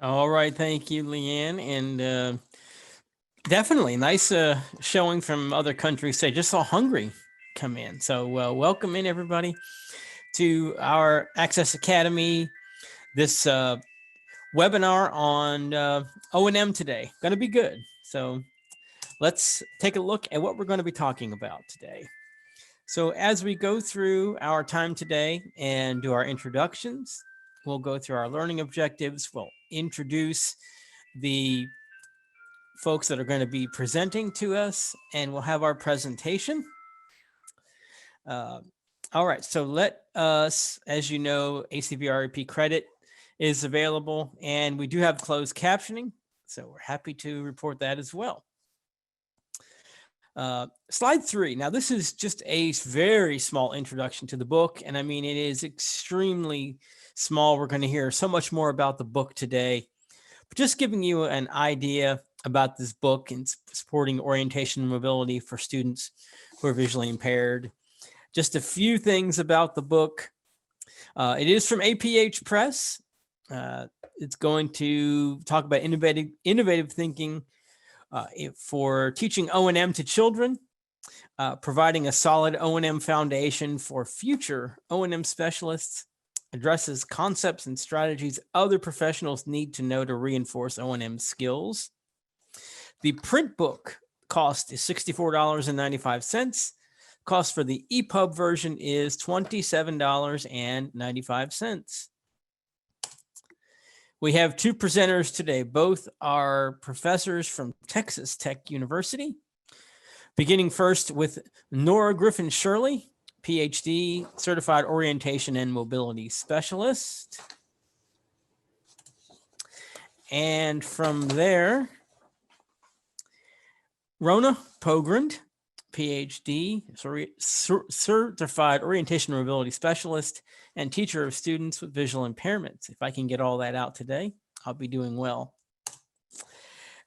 All right, thank you, Leanne, and definitely nice showing from other countries. Say, just saw Hungary come in, so welcome in everybody to our Access Academy. This webinar on O&M today, going to be good. So let's take a look at what we're going to be talking about today. So as we go through our time today and do our introductions, we'll go through our learning objectives. We'll introduce the folks that are going to be presenting to us, and we'll have our presentation. All right, so let us, as you know, ACVREP credit is available, and we do have closed captioning, so we're happy to report that as well. Slide 3. Now, this is just a very small introduction to the book, and I mean, it is extremely small. We're going to hear so much more about the book today, but just giving you an idea about this book and supporting orientation and mobility for students who are visually impaired. Just a few things about the book. It is from APH Press. It's going to talk about innovative thinking for teaching O&M to children, providing a solid O&M foundation for future O&M specialists, addresses concepts and strategies other professionals need to know to reinforce O&M skills. The print book cost is $64.95. Cost for the EPUB version is $27.95. We have two presenters today. Both are professors from Texas Tech University. Beginning first with Nora Griffin-Shirley, PhD, Certified Orientation and Mobility Specialist. And from there, Rona Pogrund, PhD, Certified Orientation and Mobility Specialist, and teacher of students with visual impairments. If I can get all that out today, I'll be doing well.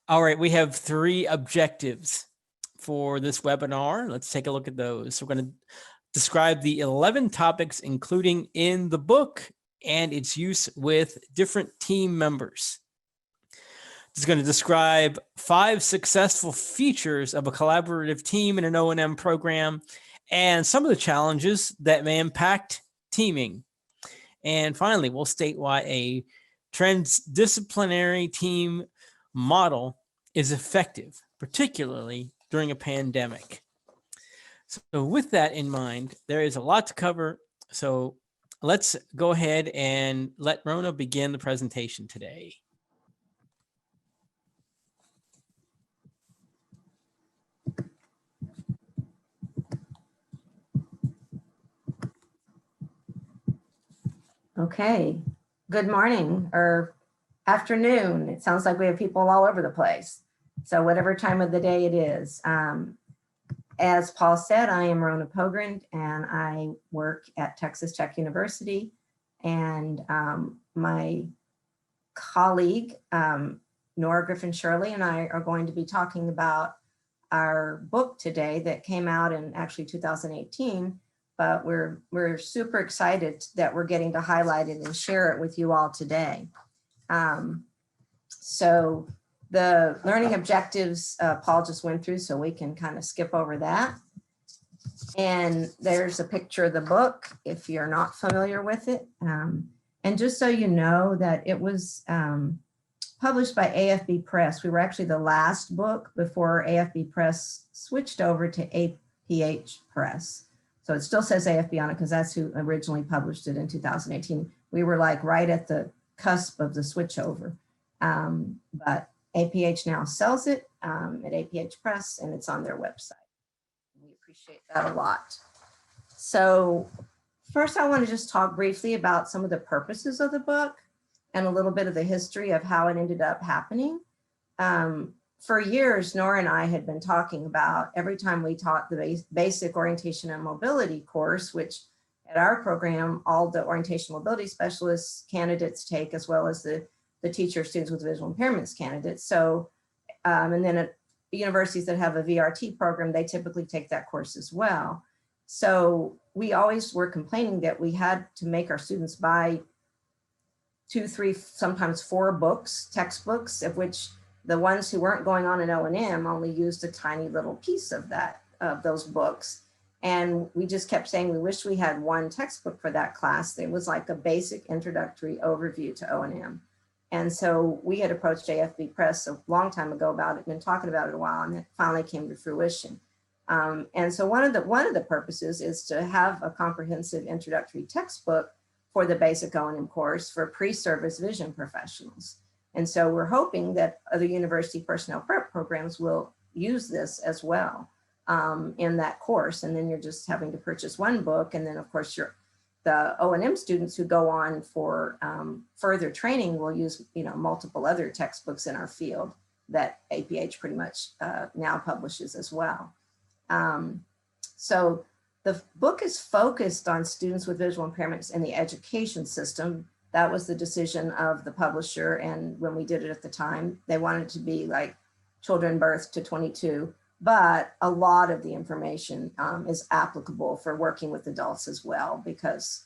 All right, we have 3 objectives for this webinar. Let's take a look at those. So we're going to describe the 11 topics including in the book and its use with different team members. It's going to describe 5 successful features of a collaborative team in an O&M program and some of the challenges that may impact teaming. And finally, we'll state why a transdisciplinary team model is effective, particularly during a pandemic. So with that in mind, there is a lot to cover. So let's go ahead and let Rona begin the presentation today. Okay, good morning or afternoon. It sounds like we have people all over the place. So whatever time of the day it is. As Paul said, I am Rona Pogrund and I work at Texas Tech University. And my colleague, Nora Griffin-Shirley, and I are going to be talking about our book today that came out in actually 2018. But we're super excited that we're getting to highlight it and share it with you all today. So the learning objectives, Paul just went through, so we can kind of skip over that. And there's a picture of the book if you're not familiar with it. And just so you know that it was published by AFB Press. We were actually the last book before AFB Press switched over to APH Press. So it still says AFB on it because that's who originally published it in 2018. We were like right at the cusp of the switchover. But APH now sells it at APH Press and it's on their website. We appreciate that a lot. So first I want to just talk briefly about some of the purposes of the book and a little bit of the history of how it ended up happening. For years, Nora and I had been talking about every time we taught the basic orientation and mobility course, which at our program, all the orientation mobility specialists candidates take, as well as the teacher students with visual impairments candidates. So, and then at universities that have a VRT program, they typically take that course as well. So we always were complaining that we had to make our students buy 2, 3, sometimes 4 books, textbooks, of which the ones who weren't going on an O&M only used a tiny little piece of that, of those books. And we just kept saying, we wish we had one textbook for that class. It was like a basic introductory overview to O&M. And so we had approached AFB Press a long time ago about it, been talking about it a while, and it finally came to fruition. And so one of the purposes is to have a comprehensive introductory textbook for the basic O&M course for pre-service vision professionals. And so we're hoping that other university personnel prep programs will use this as well in that course. And then you're just having to purchase one book. And then of course the O&M students who go on for further training will use, multiple other textbooks in our field that APH pretty much now publishes as well. So the book is focused on students with visual impairments in the education system. That was the decision of the publisher. And when we did it at the time, they wanted it to be like children birth to 22, but a lot of the information is applicable for working with adults as well, because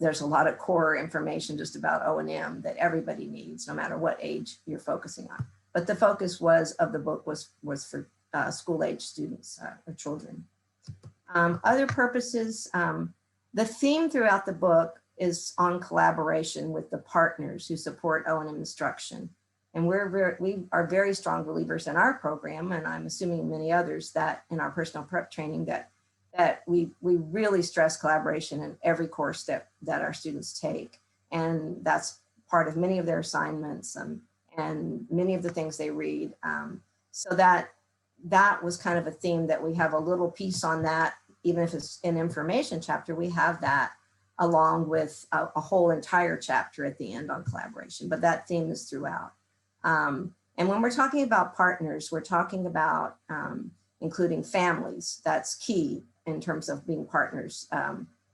there's a lot of core information just about O&M that everybody needs, no matter what age you're focusing on. But the focus of the book was for school age students or children. Other purposes, the theme throughout the book is on collaboration with the partners who support O&M instruction. And we are very strong believers in our program, and I'm assuming many others that in our personal prep training that we really stress collaboration in every course that our students take. And that's part of many of their assignments and many of the things they read. So that was kind of a theme that we have a little piece on that, even if it's an information chapter, we have that along with a whole entire chapter at the end on collaboration, but that theme is throughout. And when we're talking about partners, we're talking about including families. That's key in terms of being partners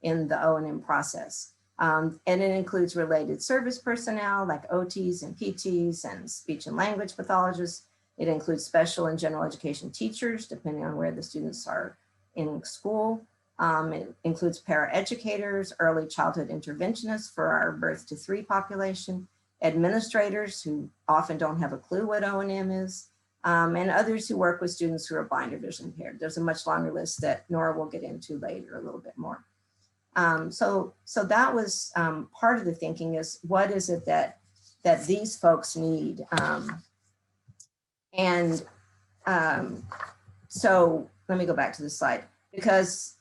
in the O&M process. And it includes related service personnel like OTs and PTs and speech and language pathologists. It includes special and general education teachers, depending on where the students are in school. It includes paraeducators, early childhood interventionists for our birth to 3 population, administrators who often don't have a clue what O&M is, and others who work with students who are blind or visually impaired. There's a much longer list that Nora will get into later a little bit more. So that was part of the thinking, is what is it that these folks need? So let me go back to the slide, because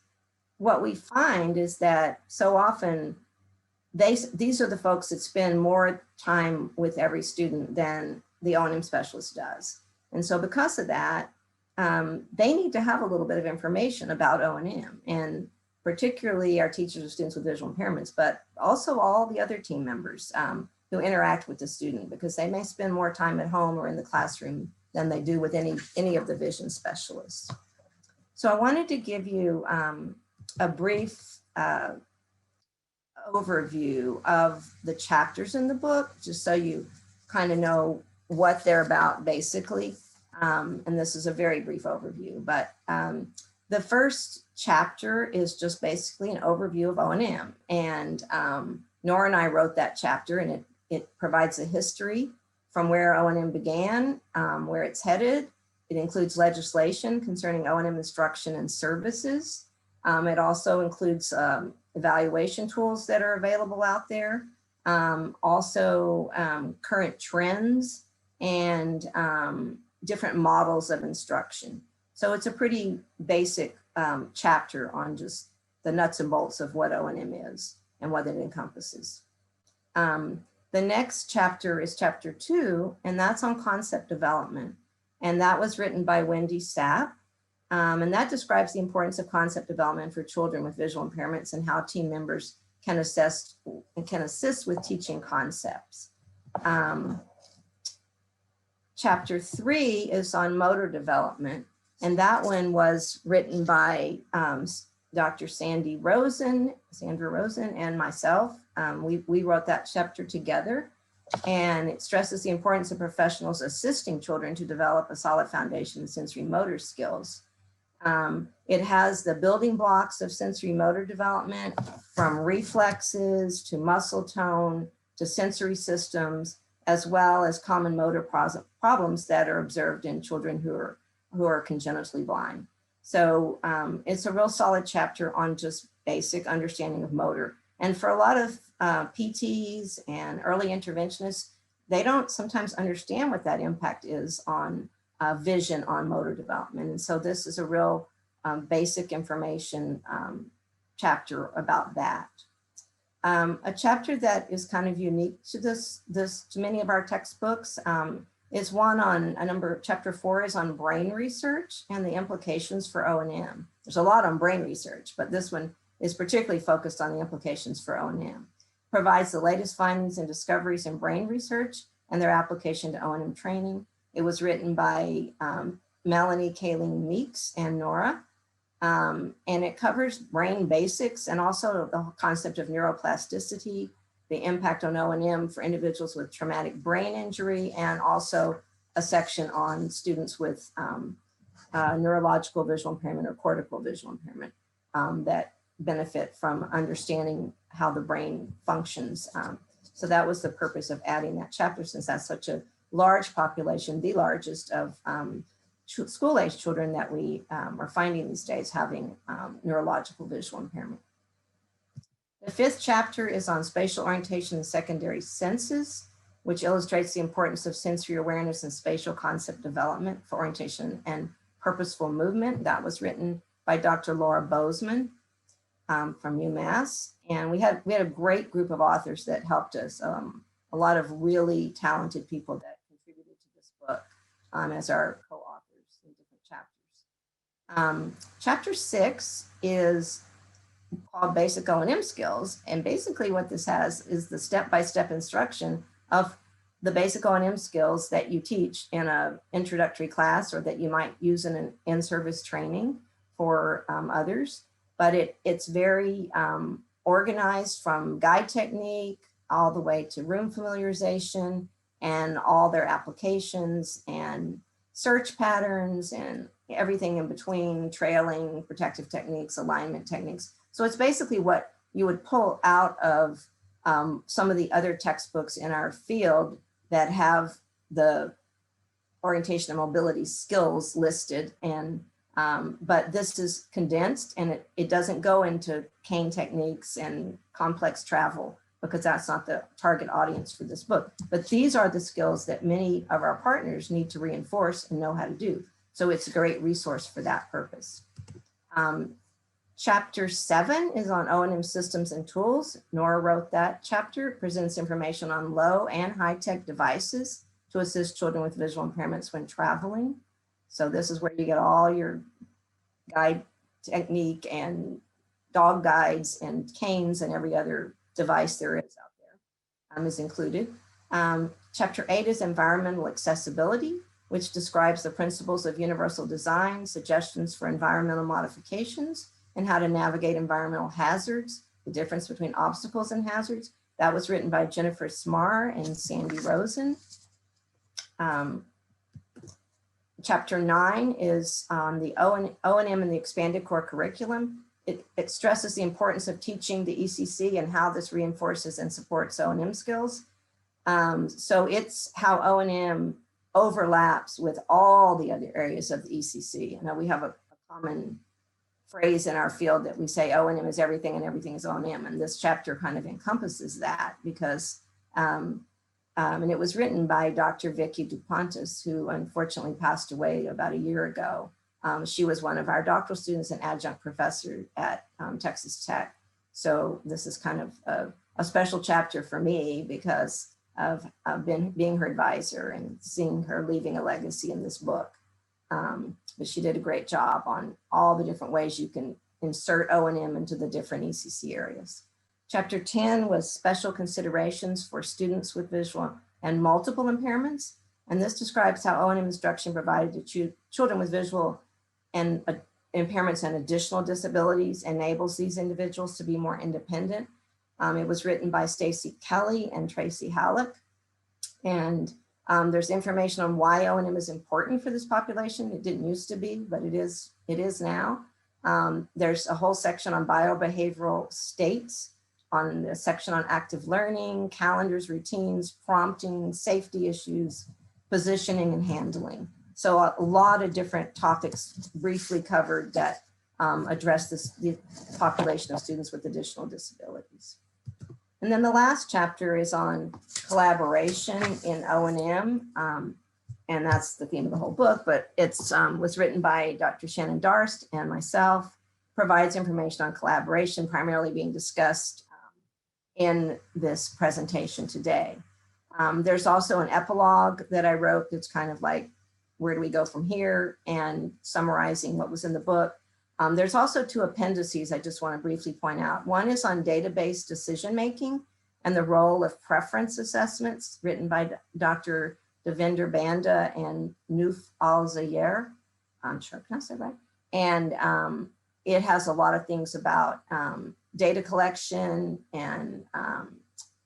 what we find is that so often these are the folks that spend more time with every student than the O&M specialist does. And so because of that, they need to have a little bit of information about O&M, and particularly our teachers of students with visual impairments, but also all the other team members who interact with the student, because they may spend more time at home or in the classroom than they do with any of the vision specialists. So I wanted to give you a brief overview of the chapters in the book, just so you kind of know what they're about basically. And this is a very brief overview, but the first chapter is just basically an overview of O&M. And Nora and I wrote that chapter, and it provides a history from where O&M began, where it's headed. It includes legislation concerning O&M instruction and services. It also includes evaluation tools that are available out there. Also current trends and different models of instruction. So it's a pretty basic chapter on just the nuts and bolts of what O&M is and what it encompasses. The next chapter is chapter 2, and that's on concept development. And that was written by Wendy Sapp. And that describes the importance of concept development for children with visual impairments and how team members can assist with teaching concepts. Chapter 3 is on motor development, and that one was written by Dr. Sandra Rosen and myself. We wrote that chapter together, and it stresses the importance of professionals assisting children to develop a solid foundation of sensory motor skills. It has the building blocks of sensory motor development, from reflexes to muscle tone to sensory systems, as well as common motor problems that are observed in children who are congenitally blind. So it's a real solid chapter on just basic understanding of motor. And for a lot of PTs and early interventionists, they don't sometimes understand what that impact is on vision on motor development. And so this is a real basic information chapter about that. A chapter that is kind of unique to to many of our textbooks is one on chapter 4 is on brain research and the implications for O&M. There's a lot on brain research, but this one is particularly focused on the implications for O&M. Provides the latest findings and discoveries in brain research and their application to O&M training. It was written by Melanie Kaling Meeks and Nora. And it covers brain basics and also the concept of neuroplasticity, the impact on O&M for individuals with traumatic brain injury, and also a section on students with neurological visual impairment or cortical visual impairment that benefit from understanding how the brain functions. So that was the purpose of adding that chapter, since that's such a large population, the largest of school-age children that we are finding these days having neurological visual impairment. The 5th chapter is on spatial orientation and secondary senses, which illustrates the importance of sensory awareness and spatial concept development for orientation and purposeful movement. That was written by Dr. Laura Bozeman from UMass. And we had a great group of authors that helped us, a lot of really talented people that contributed to this book as our co-authors in different chapters. Chapter 6 is called Basic O&M Skills. And basically what this has is the step-by-step instruction of the basic O&M skills that you teach in an introductory class or that you might use in an in-service training for others. But it's very organized from guide technique all the way to room familiarization and all their applications and search patterns and everything in between, trailing, protective techniques, alignment techniques. So it's basically what you would pull out of some of the other textbooks in our field that have the orientation and mobility skills listed. And but this is condensed, and it doesn't go into cane techniques and complex travel because that's not the target audience for this book. But these are the skills that many of our partners need to reinforce and know how to do. So it's a great resource for that purpose. Chapter 7 is on O&M systems and tools. Nora wrote that chapter. It presents information on low and high-tech devices to assist children with visual impairments when traveling. So this is where you get all your guide technique and dog guides and canes and every other device there is out there is included. Chapter 8 is environmental accessibility, which describes the principles of universal design, suggestions for environmental modifications, and how to navigate environmental hazards, the difference between obstacles and hazards. That was written by Jennifer Smar and Sandy Rosen. Chapter 9 is on the O&M and the expanded core curriculum. It stresses the importance of teaching the ECC and how this reinforces and supports O&M skills. So it's how O&M overlaps with all the other areas of the ECC. We have a common phrase in our field that we say O&M is everything and everything is O&M. And this chapter kind of encompasses that because, and it was written by Dr. Vicky Duplantis, who unfortunately passed away about a year ago. She was one of our doctoral students and adjunct professor at Texas Tech. So this is kind of a special chapter for me because of being her advisor and seeing her leaving a legacy in this book. But she did a great job on all the different ways you can insert O&M into the different ECC areas. Chapter 10 was special considerations for students with visual and multiple impairments. And this describes how O&M instruction provided to children with visual and impairments and additional disabilities enables these individuals to be more independent. It was written by Stacy Kelly and Tracy Halleck. And there's information on why O&M is important for this population. It didn't used to be, but it is now. There's a whole section on biobehavioral states on the section on active learning, calendars, routines, prompting, safety issues, positioning, and handling. So a lot of different topics briefly covered that address the population of students with additional disabilities. And then the last chapter is on collaboration in O&M. And that's the theme of the whole book, but it's was written by Dr. Shannon Darst and myself, provides information on collaboration primarily being discussed in this presentation today. There's also an epilogue that I wrote that's kind of like, where do we go from here, and summarizing what was in the book. There's also 2 appendices I just want to briefly point out. One is on database decision-making and the role of preference assessments, written by Dr. Devinder Banda and Nouf Al-Zayer. I'm sure I pronounced that right. And it has a lot of things about data collection and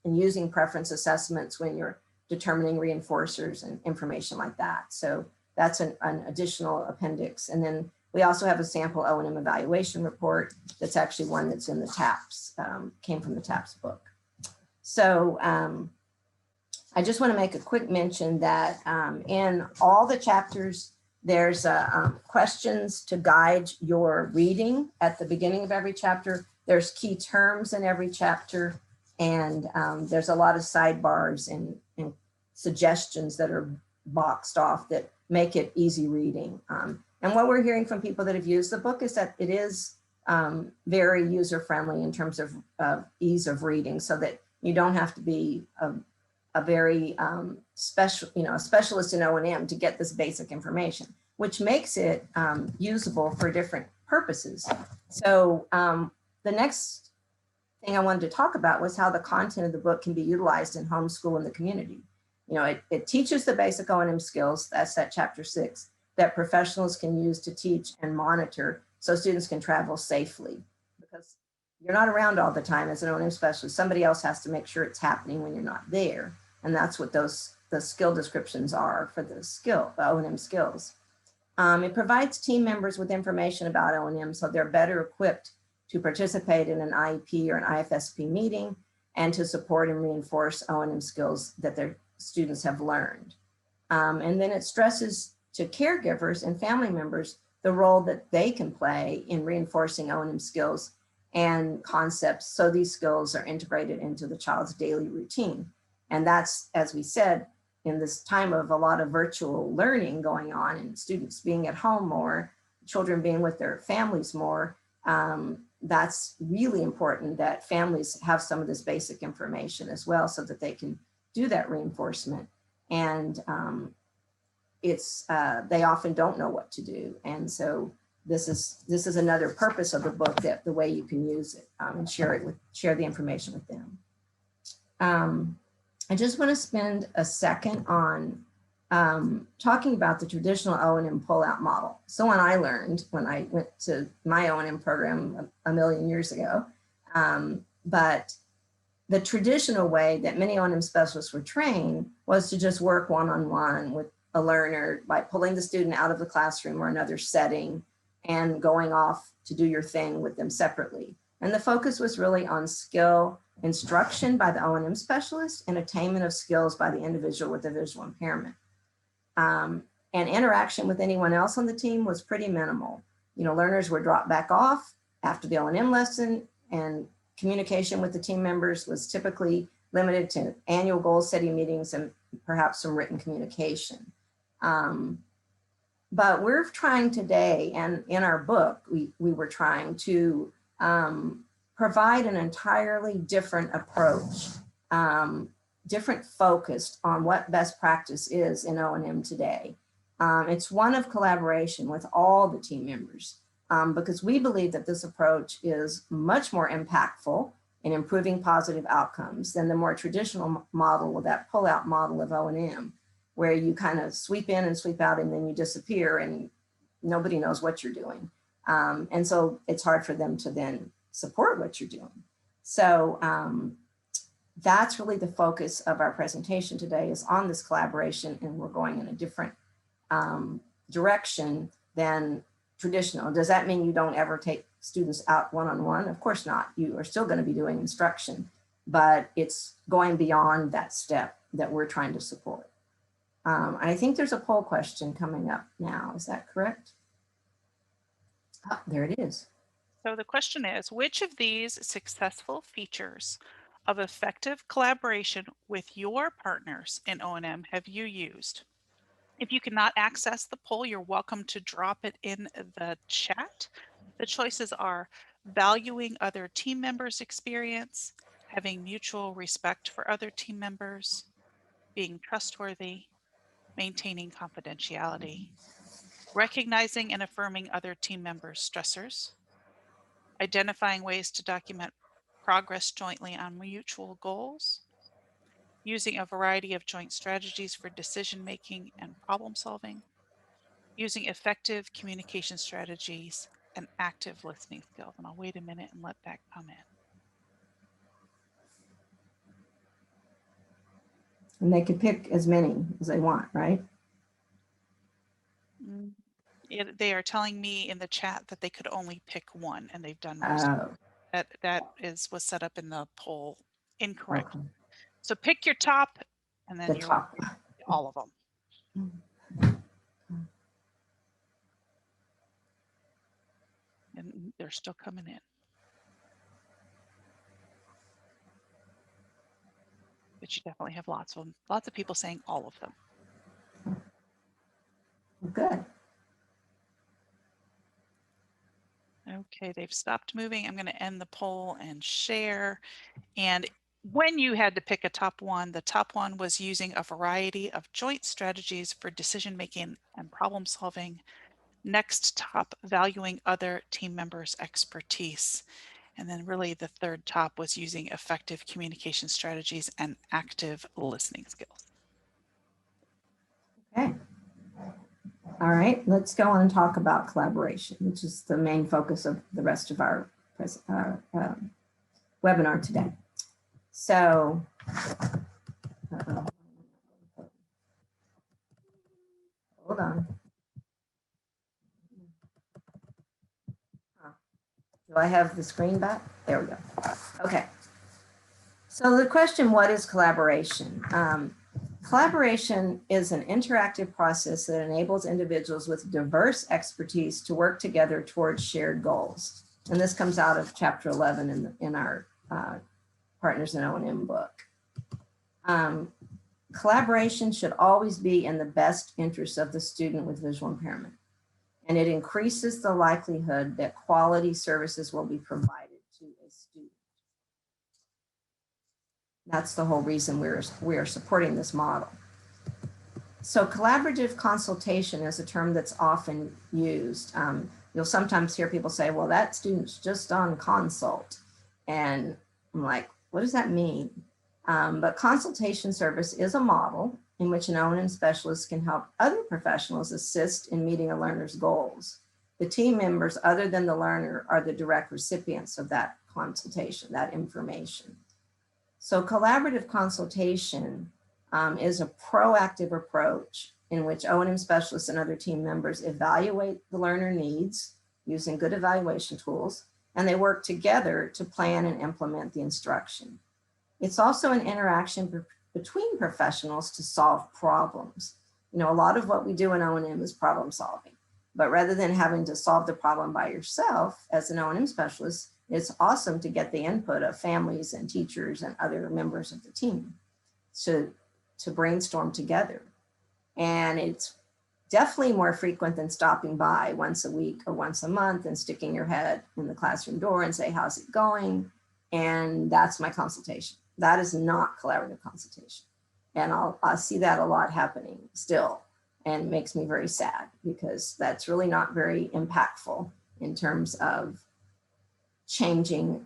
using preference assessments when you're determining reinforcers and information like that. So that's an additional appendix. And then we also have a sample O&M evaluation report that's actually one that's in the TAPS, came from the TAPS book. So I just want to make a quick mention that in all the chapters, there's questions to guide your reading at the beginning of every chapter. There's key terms in every chapter, and there's a lot of sidebars and suggestions that are boxed off that make it easy reading. And what we're hearing from people that have used the book is that it is very user-friendly in terms of ease of reading, so that you don't have to be a very special, a specialist in O&M to get this basic information, which makes it usable for different purposes. So the next thing I wanted to talk about was how the content of the book can be utilized in homeschool in the community. It teaches the basic O&M skills, that's that chapter 6, that professionals can use to teach and monitor so students can travel safely. Because you're not around all the time as an O&M specialist. Somebody else has to make sure it's happening when you're not there. And that's what the skill descriptions are for the O&M skills. It provides team members with information about O&M so they're better equipped to participate in an IEP or an IFSP meeting and to support and reinforce O&M skills that their students have learned. And then it stresses to caregivers and family members the role that they can play in reinforcing O&M skills and concepts so these skills are integrated into the child's daily routine. And that's, as we said, in this time of a lot of virtual learning going on and students being at home more, children being with their families more, that's really important that families have some of this basic information as well so that they can do that reinforcement. And they often don't know what to do. And so this is another purpose of the book, that the way you can use it and share the information with them. I just want to spend a second on talking about the traditional O&M pullout model. So when I went to my O&M program a million years ago, but the traditional way that many O&M specialists were trained was to just work one-on-one with a learner by pulling the student out of the classroom or another setting and going off to do your thing with them separately. And the focus was really on skill instruction by the O&M specialist and attainment of skills by the individual with a visual impairment. And interaction with anyone else on the team was pretty minimal. Learners were dropped back off after the O&M lesson, and communication with the team members was typically limited to annual goal setting meetings and perhaps some written communication. But we're trying today, and in our book, we were trying to provide an entirely different approach, different focused on what best practice is in O&M today. It's one of collaboration with all the team members, because we believe that this approach is much more impactful in improving positive outcomes than the more traditional model, of that pull-out model of O&M, where you kind of sweep in and sweep out and then you disappear and nobody knows what you're doing. And so it's hard for them to then support what you're doing. So that's really the focus of our presentation today, is on this collaboration, and we're going in a different direction than traditional. Does that mean you don't ever take students out one-on-one. Of course not. You are still going to be doing instruction, but it's going beyond that step that we're trying to support. And I think there's a poll question coming up now. Is that correct? Oh, there it is. So the question is, which of these successful features of effective collaboration with your partners in O&M have you used? If you cannot access the poll, you're welcome to drop it in the chat. The choices are valuing other team members' experience, having mutual respect for other team members, being trustworthy, maintaining confidentiality, recognizing and affirming other team members' stressors, identifying ways to document progress jointly on mutual goals, using a variety of joint strategies for decision-making and problem solving, using effective communication strategies and active listening skills. And I'll wait a minute and let that come And they could pick as many as they want, right? in. They are telling me in the chat that they could only pick one, and they've done most of it. That was set up in the poll incorrect. Okay. So pick your top, and then The you're top. all of them. And they're still coming in. But you definitely have lots of them. Lots of people saying all of them. Good. Okay, they've stopped moving. I'm going to end the poll and share. And when you had to pick a top one, the top one was using a variety of joint strategies for decision making and problem solving. Next top, valuing other team members' expertise. And then really the third top was using effective communication strategies and active listening skills. Okay. All right, let's go on and talk about collaboration, which is the main focus of the rest of our webinar today. So, hold on. Do I have the screen back? There we go. Okay. So the question, what is collaboration? Collaboration is an interactive process that enables individuals with diverse expertise to work together towards shared goals. And this comes out of chapter 11 in our Partners in O&M book. Collaboration should always be in the best interest of the student with visual impairment. And it increases the likelihood that quality services will be provided to a student. That's the whole reason we are supporting this model. So collaborative consultation is a term that's often used. You'll sometimes hear people say, well, that student's just on consult. And I'm like, what does that mean? But consultation service is a model in which an O&M specialist can help other professionals assist in meeting a learner's goals. The team members, other than the learner, are the direct recipients of that consultation, that information. So collaborative consultation is a proactive approach in which O&M specialists and other team members evaluate the learner needs using good evaluation tools, and they work together to plan and implement the instruction. It's also an interaction between professionals to solve problems. You know, a lot of what we do in O&M is problem solving, but rather than having to solve the problem by yourself as an O&M specialist, it's awesome to get the input of families and teachers and other members of the team to brainstorm together. And it's definitely more frequent than stopping by once a week or once a month and sticking your head in the classroom door and say, how's it going? And that's my consultation. That is not collaborative consultation. And I see that a lot happening still, and it makes me very sad because that's really not very impactful in terms of changing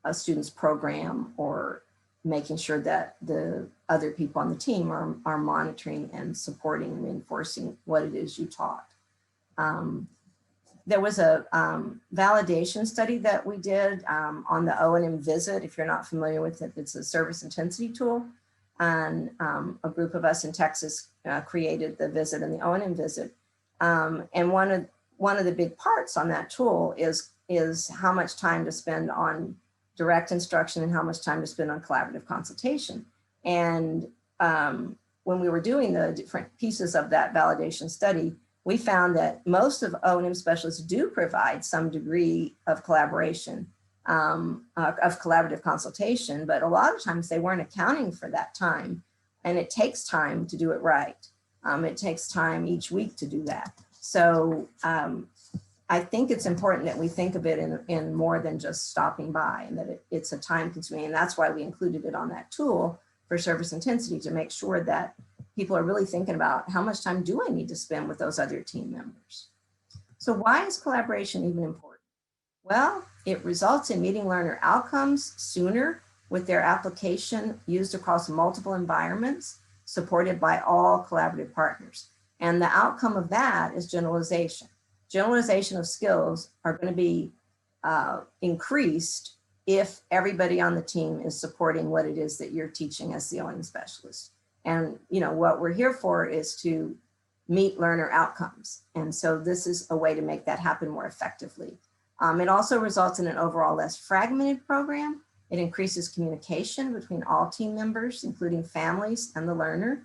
a student's program or making sure that the other people on the team are monitoring and supporting and reinforcing what it is you taught. There was a validation study that we did on the O&M visit. If you're not familiar with it, it's a service intensity tool. And a group of us in Texas created the visit and the O&M visit. And one one of the big parts on that tool is how much time to spend on direct instruction and how much time to spend on collaborative consultation. And when we were doing the different pieces of that validation study, we found that most of O&M specialists do provide some degree of collaboration, of collaborative consultation, but a lot of times they weren't accounting for that time. And it takes time to do it right. It takes time each week to do that. So I think it's important that we think of it in more than just stopping by, and that it's a time consuming. And that's why we included it on that tool for service intensity, to make sure that people are really thinking about how much time do I need to spend with those other team members. So why is collaboration even important? Well, it results in meeting learner outcomes sooner with their application used across multiple environments, supported by all collaborative partners. And the outcome of that is generalization. Generalization of skills are going to be increased if everybody on the team is supporting what it is that you're teaching as the O&M specialist. And what we're here for is to meet learner outcomes. And so this is a way to make that happen more effectively. It also results in an overall less fragmented program. It increases communication between all team members, including families and the learner.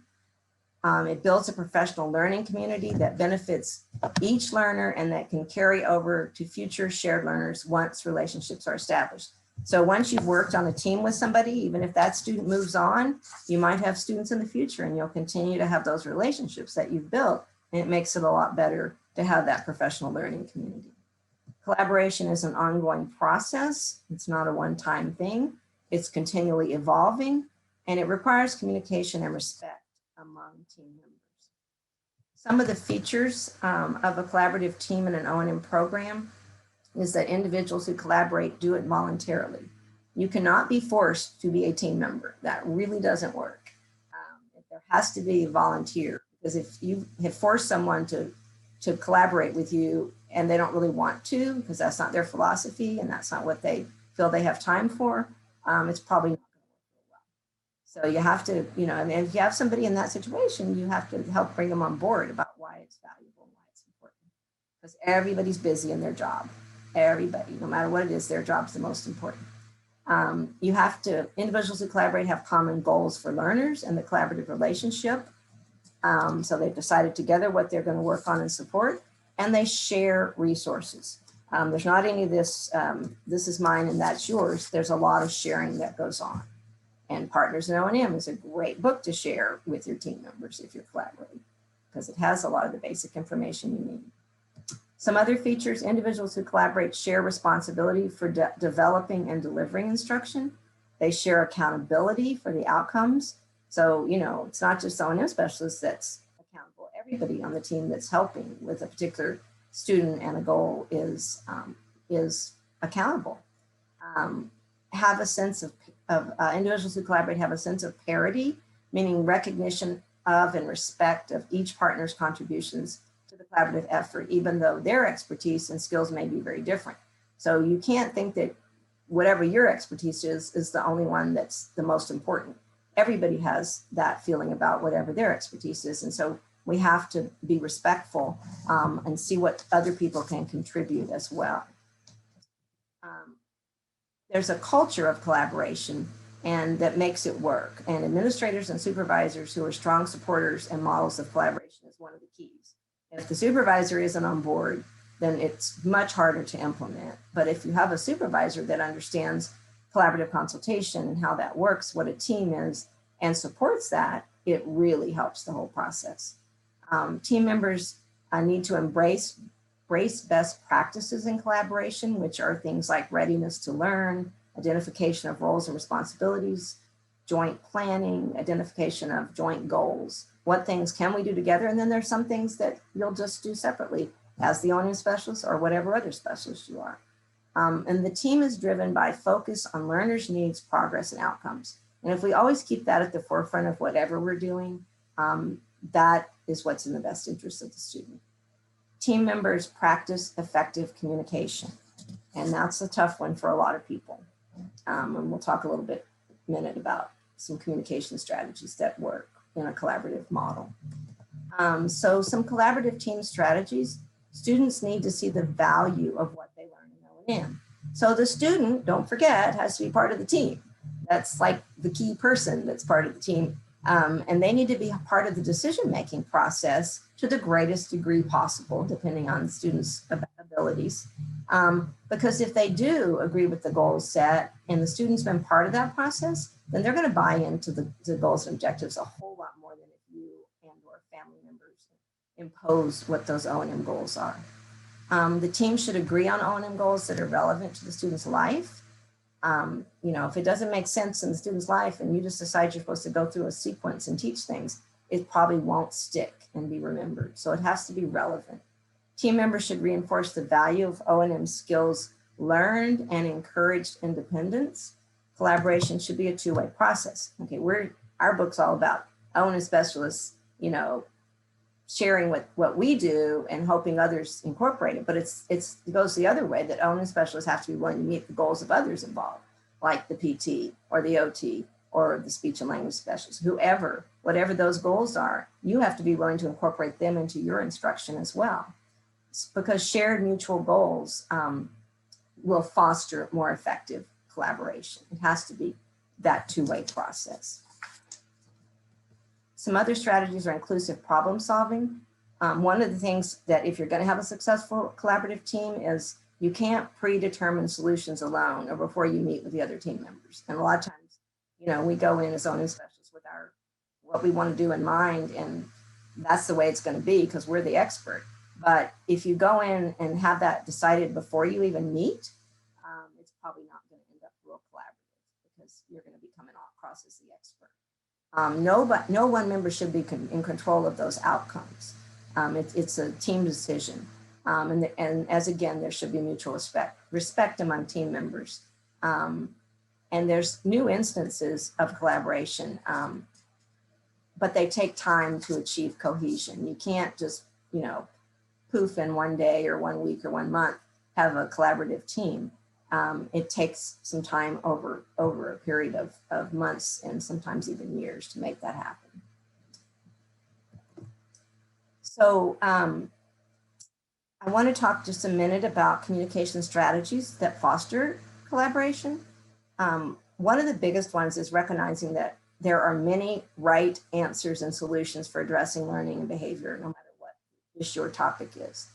It builds a professional learning community that benefits each learner and that can carry over to future shared learners once relationships are established. So once you've worked on a team with somebody, even if that student moves on, you might have students in the future and you'll continue to have those relationships that you've built. And it makes it a lot better to have that professional learning community. Collaboration is an ongoing process. It's not a one-time thing. It's continually evolving, and it requires communication and respect among team members. Some of the features of a collaborative team in an O&M program is that individuals who collaborate do it voluntarily. You cannot be forced to be a team member. That really doesn't work. There has to be a volunteer, because if you have forced someone to collaborate with you and they don't really want to, because that's not their philosophy and that's not what they feel they have time for, it's probably not going to work real well. So you have to, and if you have somebody in that situation, you have to help bring them on board about why it's valuable and why it's important. Because everybody's busy in their job. Everybody, no matter what it is, their job's the most important. Individuals who collaborate have common goals for learners and the collaborative relationship. So they've decided together what they're going to work on and support, and they share resources. There's not any of this, this is mine and that's yours. There's a lot of sharing that goes on. And Partners in O&M is a great book to share with your team members if you're collaborating, because it has a lot of the basic information you need. Some other features: individuals who collaborate share responsibility for developing and delivering instruction. They share accountability for the outcomes. So, it's not just the O&M specialist that's accountable. Everybody on the team that's helping with a particular student and a goal is accountable. Have a sense of individuals who collaborate have a sense of parity, meaning recognition of and respect of each partner's contributions to the collaborative effort, even though their expertise and skills may be very different. So you can't think that whatever your expertise is the only one that's the most important. Everybody has that feeling about whatever their expertise is. And so we have to be respectful and see what other people can contribute as well. There's a culture of collaboration and that makes it work. And administrators and supervisors who are strong supporters and models of collaboration is one of the keys. If the supervisor isn't on board, then it's much harder to implement. But if you have a supervisor that understands collaborative consultation and how that works, what a team is, and supports that, it really helps the whole process. Team members need to embrace best practices in collaboration, which are things like readiness to learn, identification of roles and responsibilities, joint planning, identification of joint goals. What things can we do together? And then there's some things that you'll just do separately as the O&M specialist or whatever other specialist you are. And the team is driven by focus on learners' needs, progress, and outcomes. And if we always keep that at the forefront of whatever we're doing, that is what's in the best interest of the student. Team members practice effective communication. And that's a tough one for a lot of people. And we'll talk a little bit in a minute about some communication strategies that work in a collaborative model. So some collaborative team strategies: Students need to see the value of what they learn in O&M. So the student, don't forget, has to be part of the team. That's like the key person that's part of the team. And they need to be a part of the decision-making process to the greatest degree possible, depending on the students' abilities. Because if they do agree with the goals set and the student's been part of that process, then they're going to buy into the goals and objectives a whole lot more than if you and or family members impose what those O&M goals are. The team should agree on O&M goals that are relevant to the student's life. You know, if it doesn't make sense in the student's life and you just decide you're supposed to go through a sequence and teach things, it probably won't stick and be remembered. So it has to be relevant. Team members should reinforce the value of O&M skills learned and encouraged independence. Collaboration should be a two-way process. Okay, our book's all about O&M specialists, you know, sharing what we do and hoping others incorporate it. But it goes the other way, that O&M specialists have to be willing to meet the goals of others involved, like the PT or the OT or the speech and language specialist, whatever those goals are, you have to be willing to incorporate them into your instruction as well. It's because shared mutual goals will foster more effective collaboration. It has to be that two-way process. Some other strategies are inclusive problem solving. One of the things that if you're going to have a successful collaborative team is you can't predetermine solutions alone or before you meet with the other team members. And a lot of times, you know, we go in as O&M specialists with what we want to do in mind, and that's the way it's going to be because we're the expert. But if you go in and have that decided before you even meet, it's probably not going to end up real collaborative because you're going to be coming across as the expert. No one member should be in control of those outcomes. It's a team decision. And as again, there should be mutual respect among team members. And there's new instances of collaboration, but they take time to achieve cohesion. You can't just, you know, poof in one day or 1 week or 1 month have a collaborative team. It takes some time over a period of months and sometimes even years to make that happen. So I want to talk just a minute about communication strategies that foster collaboration. One of the biggest ones is recognizing that there are many right answers and solutions for addressing learning and behavior, no matter what issue or topic is.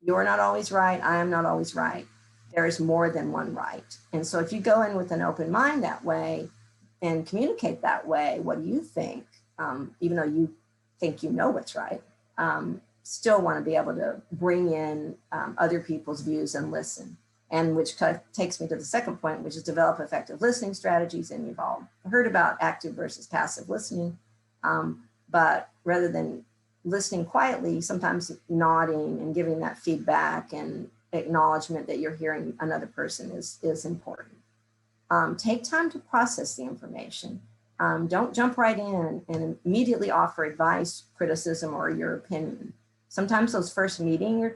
You're not always right. I am not always right. There is more than one right. And so if you go in with an open mind that way and communicate that way, what do you think? Even though you think you know what's right, still want to be able to bring in other people's views and listen. And which takes me to the second point, which is develop effective listening strategies. And you've all heard about active versus passive listening. But rather than listening quietly, sometimes nodding and giving that feedback and acknowledgement that you're hearing another person is important. Take time to process the information. Don't jump right in and immediately offer advice, criticism, or your opinion. Sometimes those first meeting or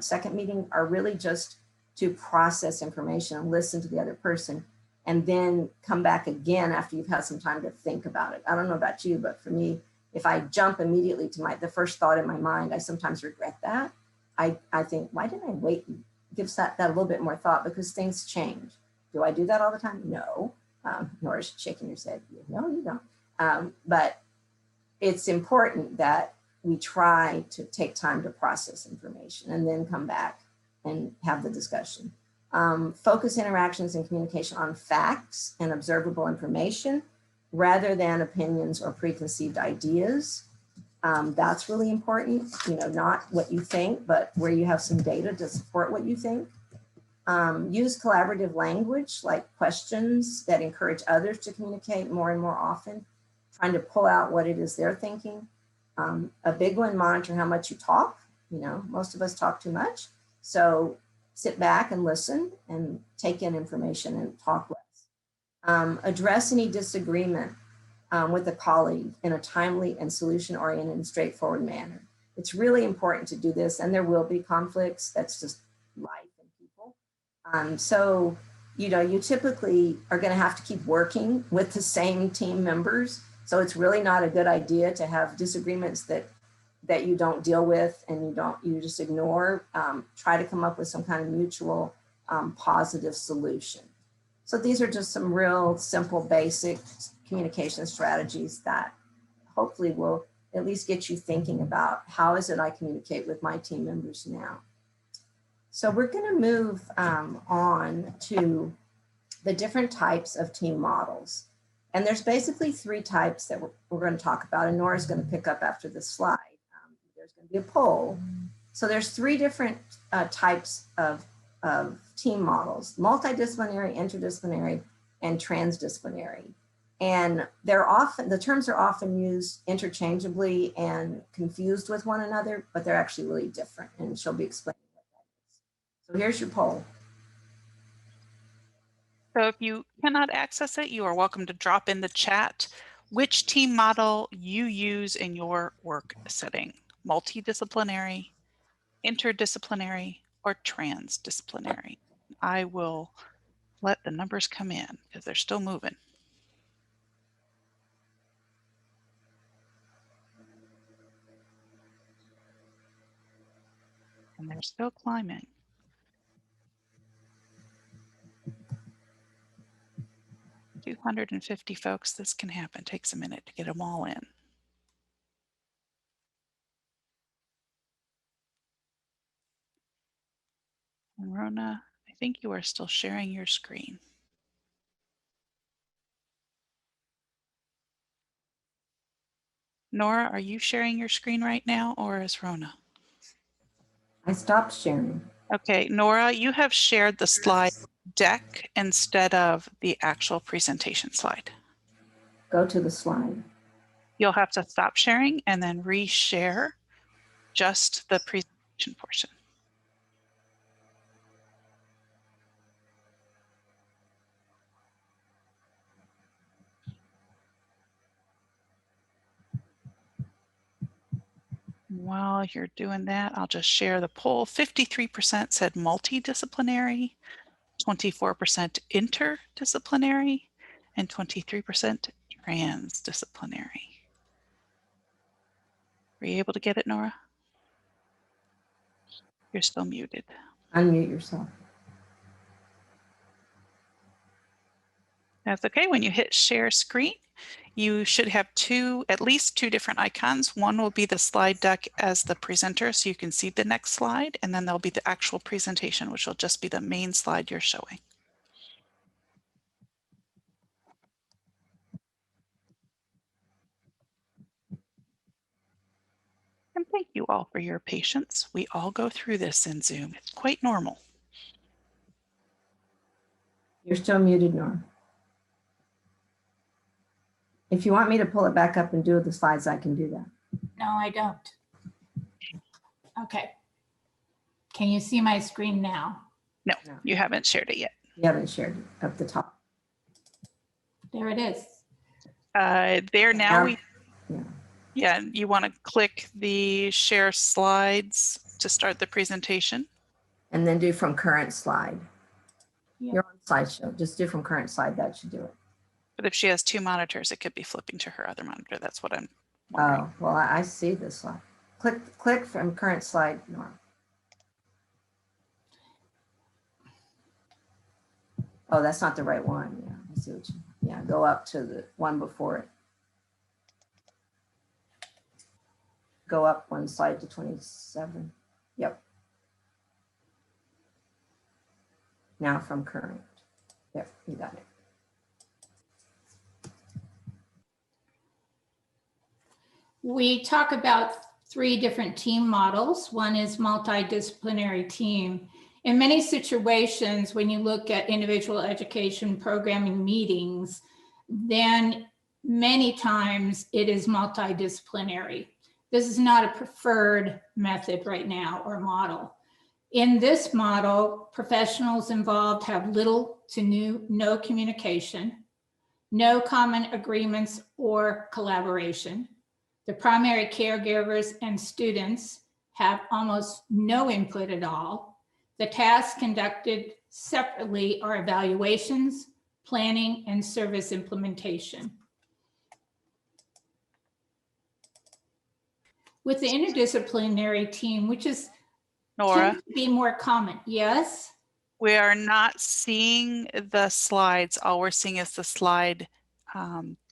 second meeting are really just to process information and listen to the other person, and then come back again after you've had some time to think about it. I don't know about you, but for me, if I jump immediately to the first thought in my mind, I sometimes regret that. I think, why didn't I wait and give that a little bit more thought, because things change. Do I do that all the time? No. Nora's shaking her head. No, you don't. But it's important that we try to take time to process information and then come back and have the discussion. Focus interactions and communication on facts and observable information rather than opinions or preconceived ideas. That's really important, not what you think, but where you have some data to support what you think. Use collaborative language like questions that encourage others to communicate more and more often, trying to pull out what it is they're thinking. A big one, monitor how much you talk. Most of us talk too much. So sit back and listen and take in information and talk less. Address any disagreement with a colleague in a timely and solution-oriented and straightforward manner. It's really important to do this, and there will be conflicts. That's just life and people. So, you typically are going to have to keep working with the same team members. So it's really not a good idea to have disagreements that that you don't deal with and you just ignore, try to come up with some kind of mutual positive solution. So these are just some real simple, basic communication strategies that hopefully will at least get you thinking about how is it I communicate with my team members now. So we're going to move on to the different types of team models. And there's basically 3 types that we're going to talk about, and Nora's going to pick up after this slide. There's going to be a poll. So there's 3 different types of team models: multidisciplinary, interdisciplinary, and transdisciplinary. And the terms are often used interchangeably and confused with one another, but they're actually really different, and she'll be explaining what that is. So here's your poll. So if you cannot access it, you are welcome to drop in the chat which team model you use in your work setting: multidisciplinary, interdisciplinary, or transdisciplinary. I will let the numbers come in because they're still moving. And they're still climbing. $250 folks, this can happen. Takes a minute to get them all in. And Rona, I think you are still sharing your screen. Nora, are you sharing your screen right now, or is Rona? I stopped sharing. Okay, Nora, you have shared the slide deck instead of the actual presentation slide. Go to the slide. You'll have to stop sharing and then reshare just the presentation portion. While you're doing that, I'll just share the poll. 53% said multidisciplinary, 24% interdisciplinary, and 23% transdisciplinary. Were you able to get it, Nora? You're still muted. Unmute yourself. That's okay. When you hit share screen, you should have at least two different icons. One will be the slide deck as the presenter, so you can see the next slide, and then there'll be the actual presentation, which will just be the main slide you're showing. And thank you all for your patience. We all go through this in Zoom. It's quite normal. You're still muted, Nora. If you want me to pull it back up and do the slides, I can do that. No, I don't. Okay. Can you see my screen now? No, No. you haven't shared it yet. You haven't shared it up the top. There it is. There now. Yeah. Yeah, you want to click the share slides to start the presentation. And then do from current slide. Yep. You're on slideshow. Just do from current slide. That should do it. But if she has 2 monitors, it could be flipping to her other monitor. That's what I'm wondering. Oh, well, I see this slide. Click from current slide, Nora. Oh, that's not the right one. Yeah, I see what you, yeah, go up to the one before it. Go up one slide to 27. Yep. Now from current. There, you got it. We talk about 3 different team models. One is multidisciplinary team. In many situations, when you look at individual education programming meetings, then many times it is multidisciplinary. This is not a preferred method right now or model. In this model, professionals involved have little to no communication, no common agreements or collaboration. The primary caregivers and students have almost no input at all. The tasks conducted separately are evaluations, planning, and service implementation. With the interdisciplinary team, which is Nora, tends to be more common. Yes. we are not seeing the slides. All we're seeing is the slide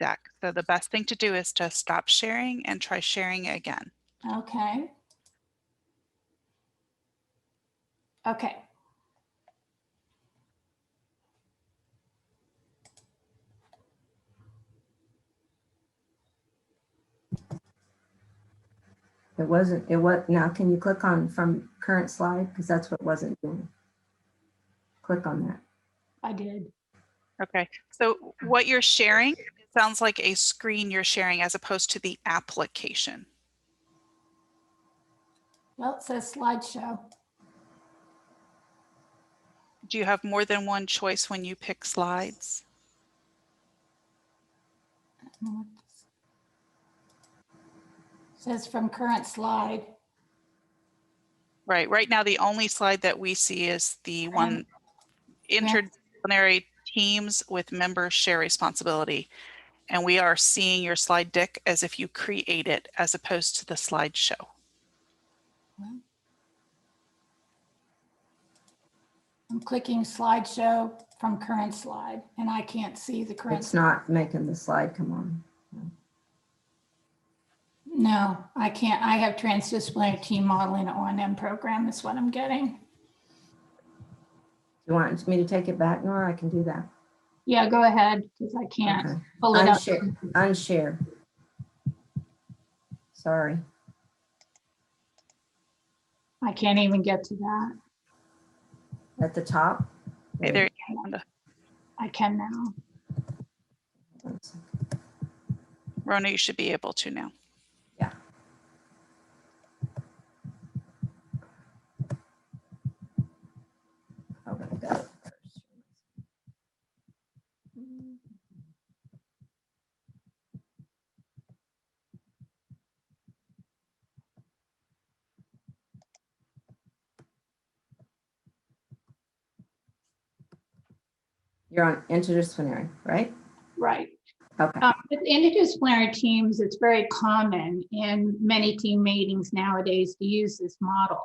deck. So the best thing to do is to stop sharing and try sharing again. Okay. Okay. It wasn't, it was, now can you click on from current slide? Because that's what it wasn't doing. Click on that. I did. Okay, so what you're sharing, it sounds like a screen you're sharing as opposed to the application. Well, it says slideshow. Do you have more than one choice when you pick slides? It says from current slide. Right now, the only slide that we see is the one interdisciplinary teams with members share responsibility. And we are seeing your slide deck as if you create it as opposed to the slideshow. I'm clicking slideshow from current slide and I can't see the current. It's not making the slide come on. No, I can't. I have transdisciplinary team modeling O&M program is what I'm getting. You want me to take it back, Nora? I can do that. Yeah, go ahead because I can't Okay. pull it up. Unshare. Sorry. I can't even get to that. At the top. Hey, there you go, Rhonda. I can now. One second. Rona, you should be able to now. Yeah. Oh, I got it first. You're on interdisciplinary, right? Right. Okay. With interdisciplinary teams, it's very common in many team meetings nowadays to use this model.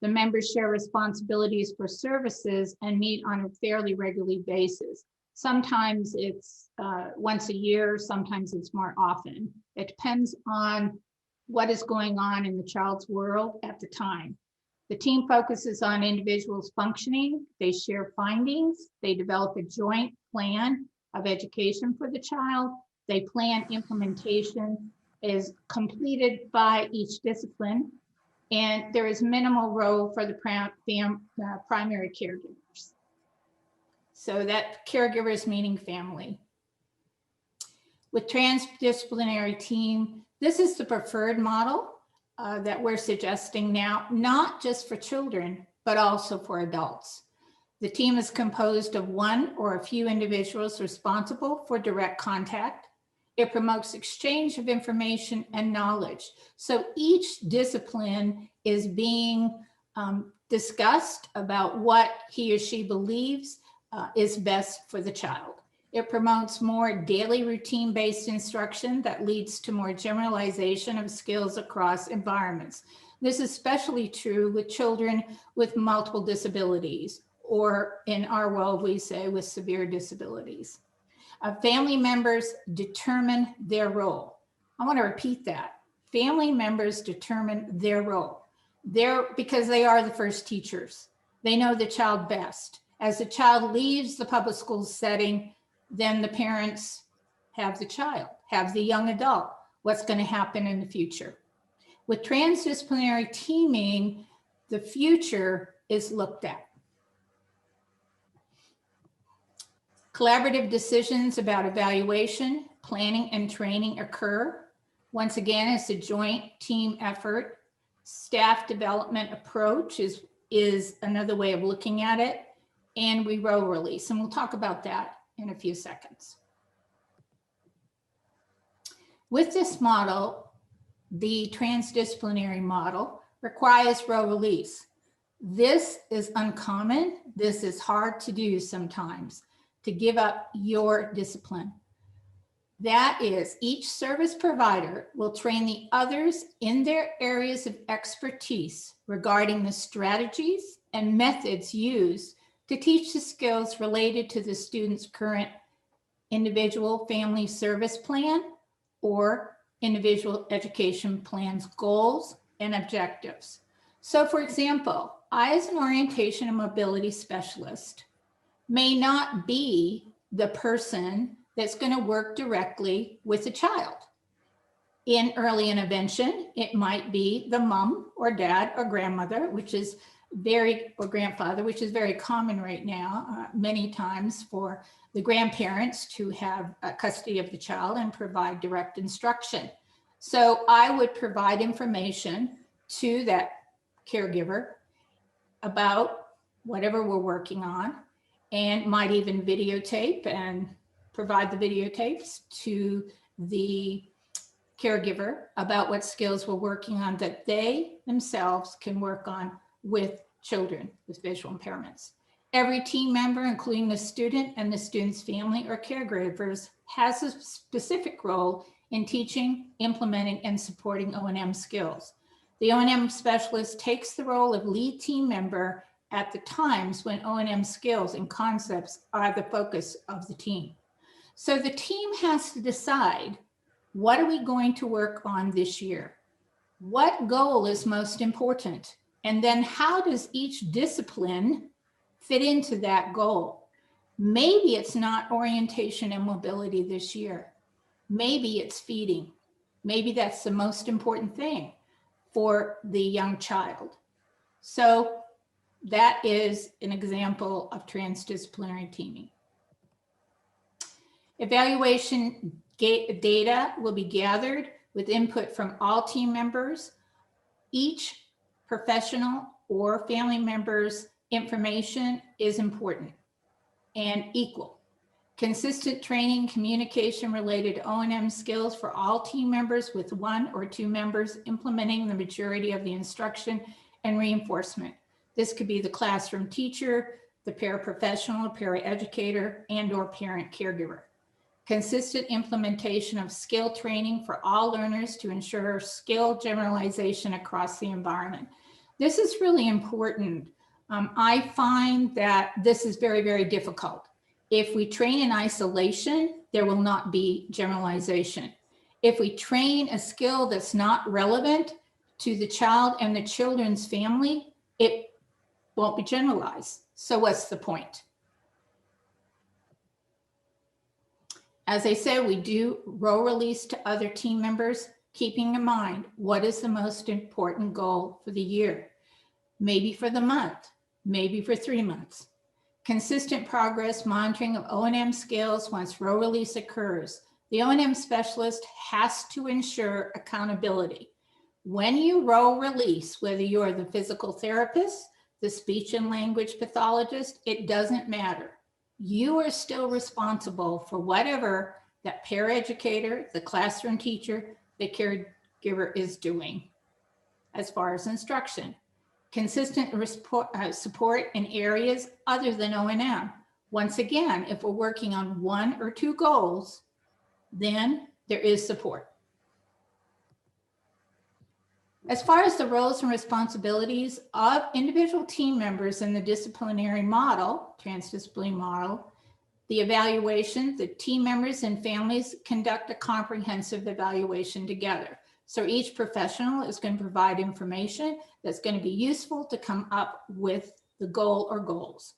The members share responsibilities for services and meet on a fairly regular basis. Sometimes it's once a year, sometimes it's more often. It depends on what is going on in the child's world at the time. The team focuses on individuals' functioning, they share findings, they develop a joint plan of education for the child, they plan implementation is completed by each discipline, and there is minimal role for the primary caregivers. So that caregivers meaning family. With transdisciplinary team, this is the preferred model that we're suggesting now, not just for children, but also for adults. The team is composed of one or a few individuals responsible for direct contact. It promotes exchange of information and knowledge. So each discipline is being discussed about what he or she believes is best for the child. It promotes more daily routine-based instruction that leads to more generalization of skills across environments. This is especially true with children with multiple disabilities, or in our world, we say with severe disabilities. Family members determine their role. I want to repeat that. Family members determine their role. Because they are the first teachers. They know the child best. As the child leaves the public school setting, then the parents have the child, have the young adult, what's going to happen in the future. With transdisciplinary teaming, the future is looked at. Collaborative decisions about evaluation, planning, and training occur. Once again, it's a joint team effort. Staff development approach is another way of looking at it. And we role release, and we'll talk about that in a few seconds. With this model, the transdisciplinary model requires role release. This is uncommon. This is hard to do sometimes, to give up your discipline. That is, each service provider will train the others in their areas of expertise regarding the strategies and methods used to teach the skills related to the student's current individual family service plan or individual education plan's goals and objectives. So for example, I as an orientation and mobility specialist may not be the person that's going to work directly with a child. In early intervention, it might be the mom or dad or grandmother, or grandfather, which is very common right now, many times for the grandparents to have custody of the child and provide direct instruction. So I would provide information to that caregiver about whatever we're working on, and might even videotape and provide the videotapes to the caregiver about what skills we're working on that they themselves can work on with children with visual impairments. Every team member, including the student and the student's family or caregivers, has a specific role in teaching, implementing, and supporting O&M skills. The O&M specialist takes the role of lead team member at the times when O&M skills and concepts are the focus of the team. So the team has to decide, what are we going to work on this year? What goal is most important? And then how does each discipline fit into that goal? Maybe it's not orientation and mobility this year. Maybe it's feeding. Maybe that's the most important thing for the young child. So that is an example of transdisciplinary teaming. Evaluation data will be gathered with input from all team members. Each professional or family member's information is important and equal. Consistent training, communication related O&M skills for all team members, with 1 or 2 members implementing the majority of the instruction and reinforcement. This could be the classroom teacher, the paraprofessional, paraeducator, and or parent caregiver. Consistent implementation of skill training for all learners to ensure skill generalization across the environment. This is really important. I find that this is very, very difficult. If we train in isolation, there will not be generalization. If we train a skill that's not relevant to the child and the children's family, it won't be generalized. So what's the point? As I said, we do role release to other team members, keeping in mind what is the most important goal for the year, maybe for the month, maybe for 3 months. Consistent progress monitoring of O&M skills once role release occurs. The O&M specialist has to ensure accountability. When you role release, whether you're the physical therapist, the speech and language pathologist, it doesn't matter. You are still responsible for whatever that paraeducator, the classroom teacher, the caregiver is doing as far as instruction. Consistent support in areas other than O&M. Once again, if we're working on 1 or 2 goals, then there is support. As far as the roles and responsibilities of individual team members in the disciplinary model, transdisciplinary model, the evaluation, the team members and families conduct a comprehensive evaluation together. So each professional is going to provide information that's going to be useful to come up with the goal or goals.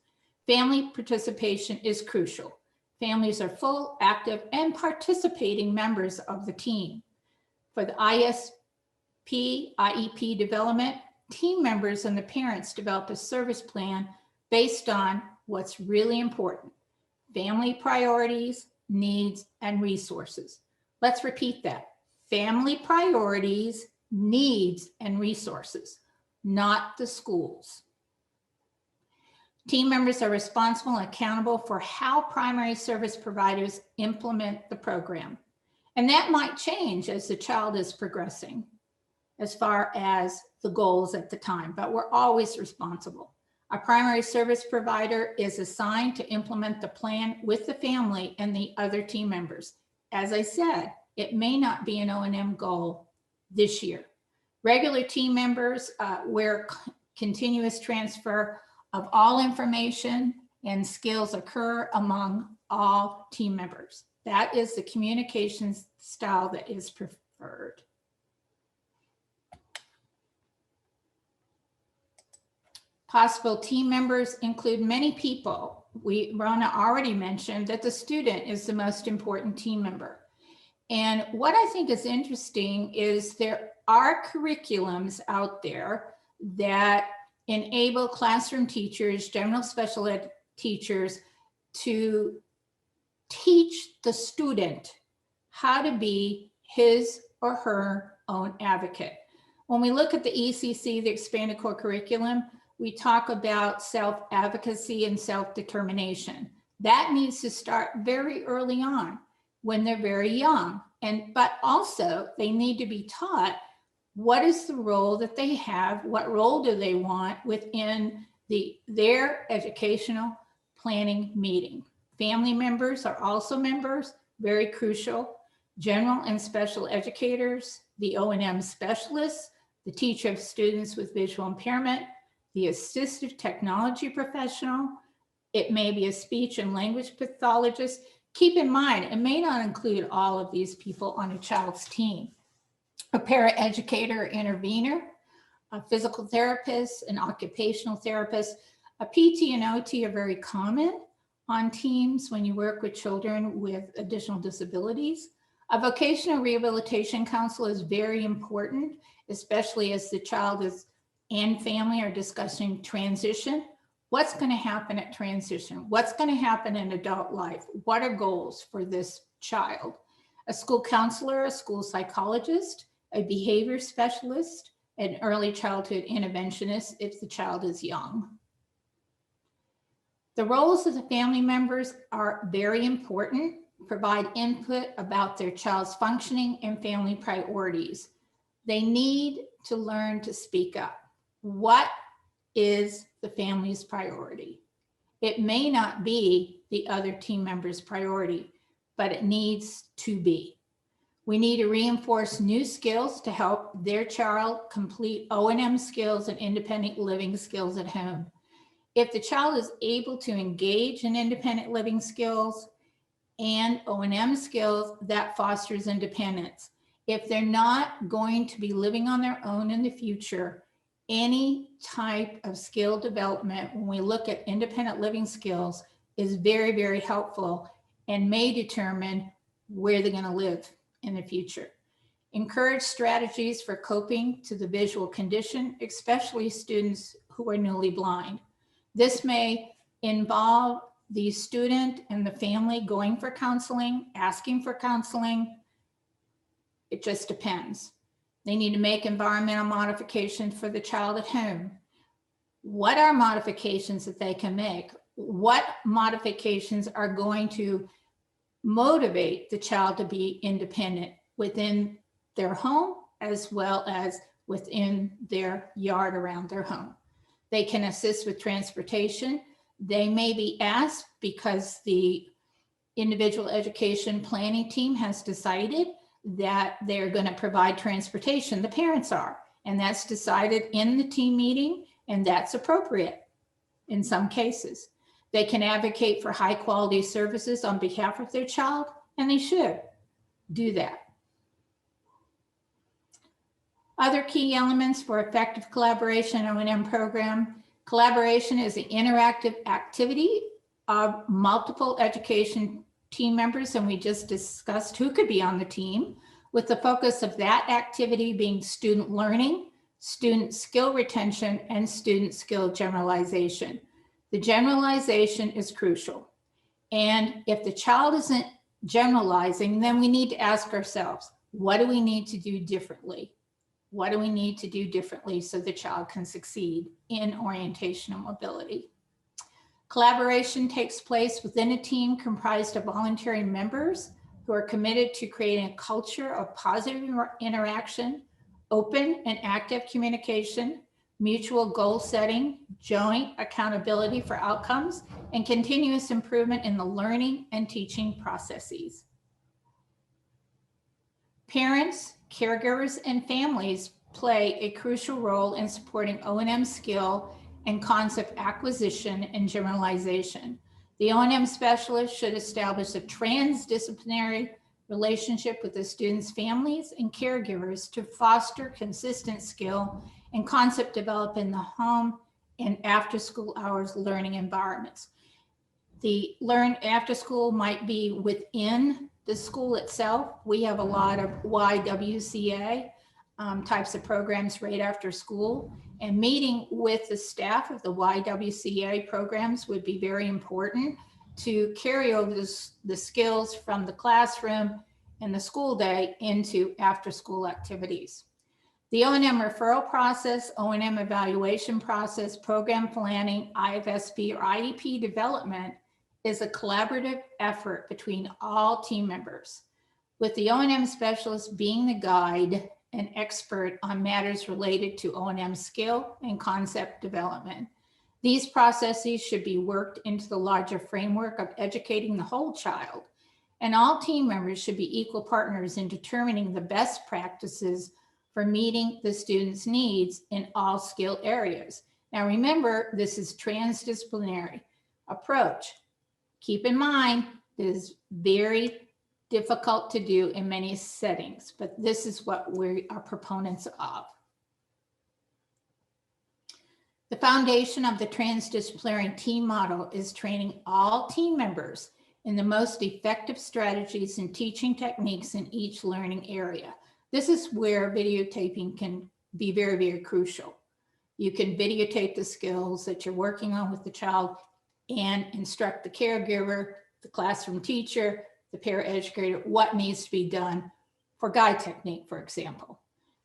Family participation is crucial. Families are full, active, and participating members of the team. For the IEP development, team members and the parents develop a service plan based on what's really important: family priorities, needs, and resources. Let's repeat that. Family priorities, needs, and resources, not the schools. Team members are responsible and accountable for how primary service providers implement the program. And that might change as the child is progressing as far as the goals at the time, but we're always responsible. A primary service provider is assigned to implement the plan with the family and the other team members. as I said, it may not be an O&M goal this year. Regular team members where continuous transfer of all information and skills occur among all team members. That is the communications style that is preferred. Possible team members include many people. Rona already mentioned that the student is the most important team member. And what I think is interesting is there are curriculums out there that enable classroom teachers, general special ed teachers, to teach the student how to be his or her own advocate. When we look at the ECC, the expanded core curriculum, we talk about self-advocacy and self-determination. That needs to start very early on when they're very young. But also they need to be taught what is the role that they have, what role do they want within their educational planning meeting. Family members are also members, very crucial. General and special educators, the O&M specialists, the teacher of students with visual impairment, the assistive technology professional, it may be a speech and language pathologist. Keep in mind, it may not include all of these people on a child's team. A paraeducator or intervener, a physical therapist, an occupational therapist, a PT and OT are very common on teams when you work with children with additional disabilities. A vocational rehabilitation counselor is very important, especially as the child and family are discussing transition. What's going to happen at transition? What's going to happen in adult life? What are goals for this child? A school counselor, a school psychologist, a behavior specialist, an early childhood interventionist if the child is young. The roles of the family members are very important. Provide input about their child's functioning and family priorities. They need to learn to speak up. What is the family's priority? It may not be the other team member's priority, but it needs to be. We need to reinforce new skills to help their child complete O&M skills and independent living skills at home. If the child is able to engage in independent living skills and O&M skills, that fosters independence. If they're not going to be living on their own in the future, any type of skill development, when we look at independent living skills, is very, very helpful and may determine where they're going to live in the future. Encourage strategies for coping to the visual condition, especially students who are newly blind. This may involve the student and the family going for counseling, asking for counseling. It just depends. They need to make environmental modifications for the child at home. What are modifications that they can make? What modifications are going to motivate the child to be independent within their home as well as within their yard around their home? They can assist with transportation. They may be asked because the individual education planning team has decided that they're going to provide transportation. The parents are, and that's decided in the team meeting, and that's appropriate in some cases. They can advocate for high quality services on behalf of their child, and they should do that. Other key elements for effective collaboration in O&M program. Collaboration is an interactive activity of multiple education team members, and we just discussed who could be on the team, with the focus of that activity being student learning, student skill retention, and student skill generalization. The generalization is crucial. And if the child isn't generalizing, then we need to ask ourselves, what do we need to do differently? What do we need to do differently so the child can succeed in orientation and mobility? Collaboration takes place within a team comprised of voluntary members who are committed to creating a culture of positive interaction, open and active communication, mutual goal setting, joint accountability for outcomes, and continuous improvement in the learning and teaching processes. Parents, caregivers, and families play a crucial role in supporting O&M skill and concept acquisition and generalization. The O&M specialist should establish a transdisciplinary relationship with the students' families and caregivers to foster consistent skill and concept development in the home and after school hours learning environments. The learn after school might be within the school itself. We have a lot of YWCA types of programs right after school, and meeting with the staff of the YWCA programs would be very important to carry over the skills from the classroom and the school day into after school activities. The O&M referral process, O&M evaluation process, program planning, IFSP or IEP development is a collaborative effort between all team members, with the O&M specialist being the guide and expert on matters related to O&M skill and concept development. These processes should be worked into the larger framework of educating the whole child, and all team members should be equal partners in determining the best practices for meeting the students' needs in all skill areas. Now remember, this is transdisciplinary approach. Keep in mind, it is very difficult to do in many settings, but this is what we are proponents of. The foundation of the transdisciplinary team model is training all team members in the most effective strategies and teaching techniques in each learning area. This is where videotaping can be very, very crucial. You can videotape the skills that you're working on with the child and instruct the caregiver, the classroom teacher, the paraeducator, what needs to be done for guide technique, for example.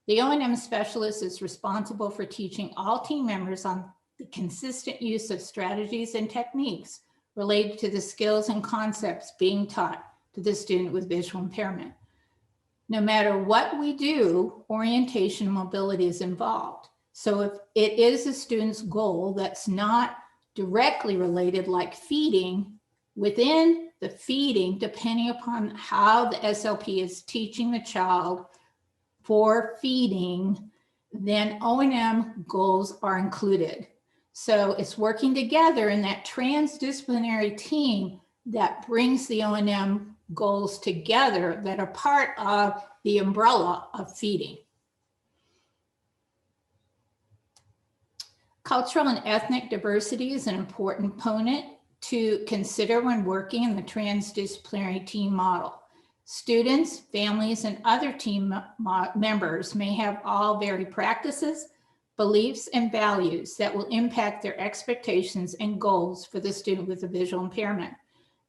The O&M specialist is responsible for teaching all team members on the consistent use of strategies and techniques related to the skills and concepts being taught to the student with visual impairment. No matter what we do, orientation and mobility is involved. So if it is a student's goal that's not directly related, like feeding, within the feeding, depending upon how the SLP is teaching the child for feeding, then O&M goals are included. So it's working together in that transdisciplinary team that brings the O&M goals together that are part of the umbrella of feeding. Cultural and ethnic diversity is an important component to consider when working in the transdisciplinary team model. Students, families, and other team members may have all varied practices, beliefs, and values that will impact their expectations and goals for the student with a visual impairment.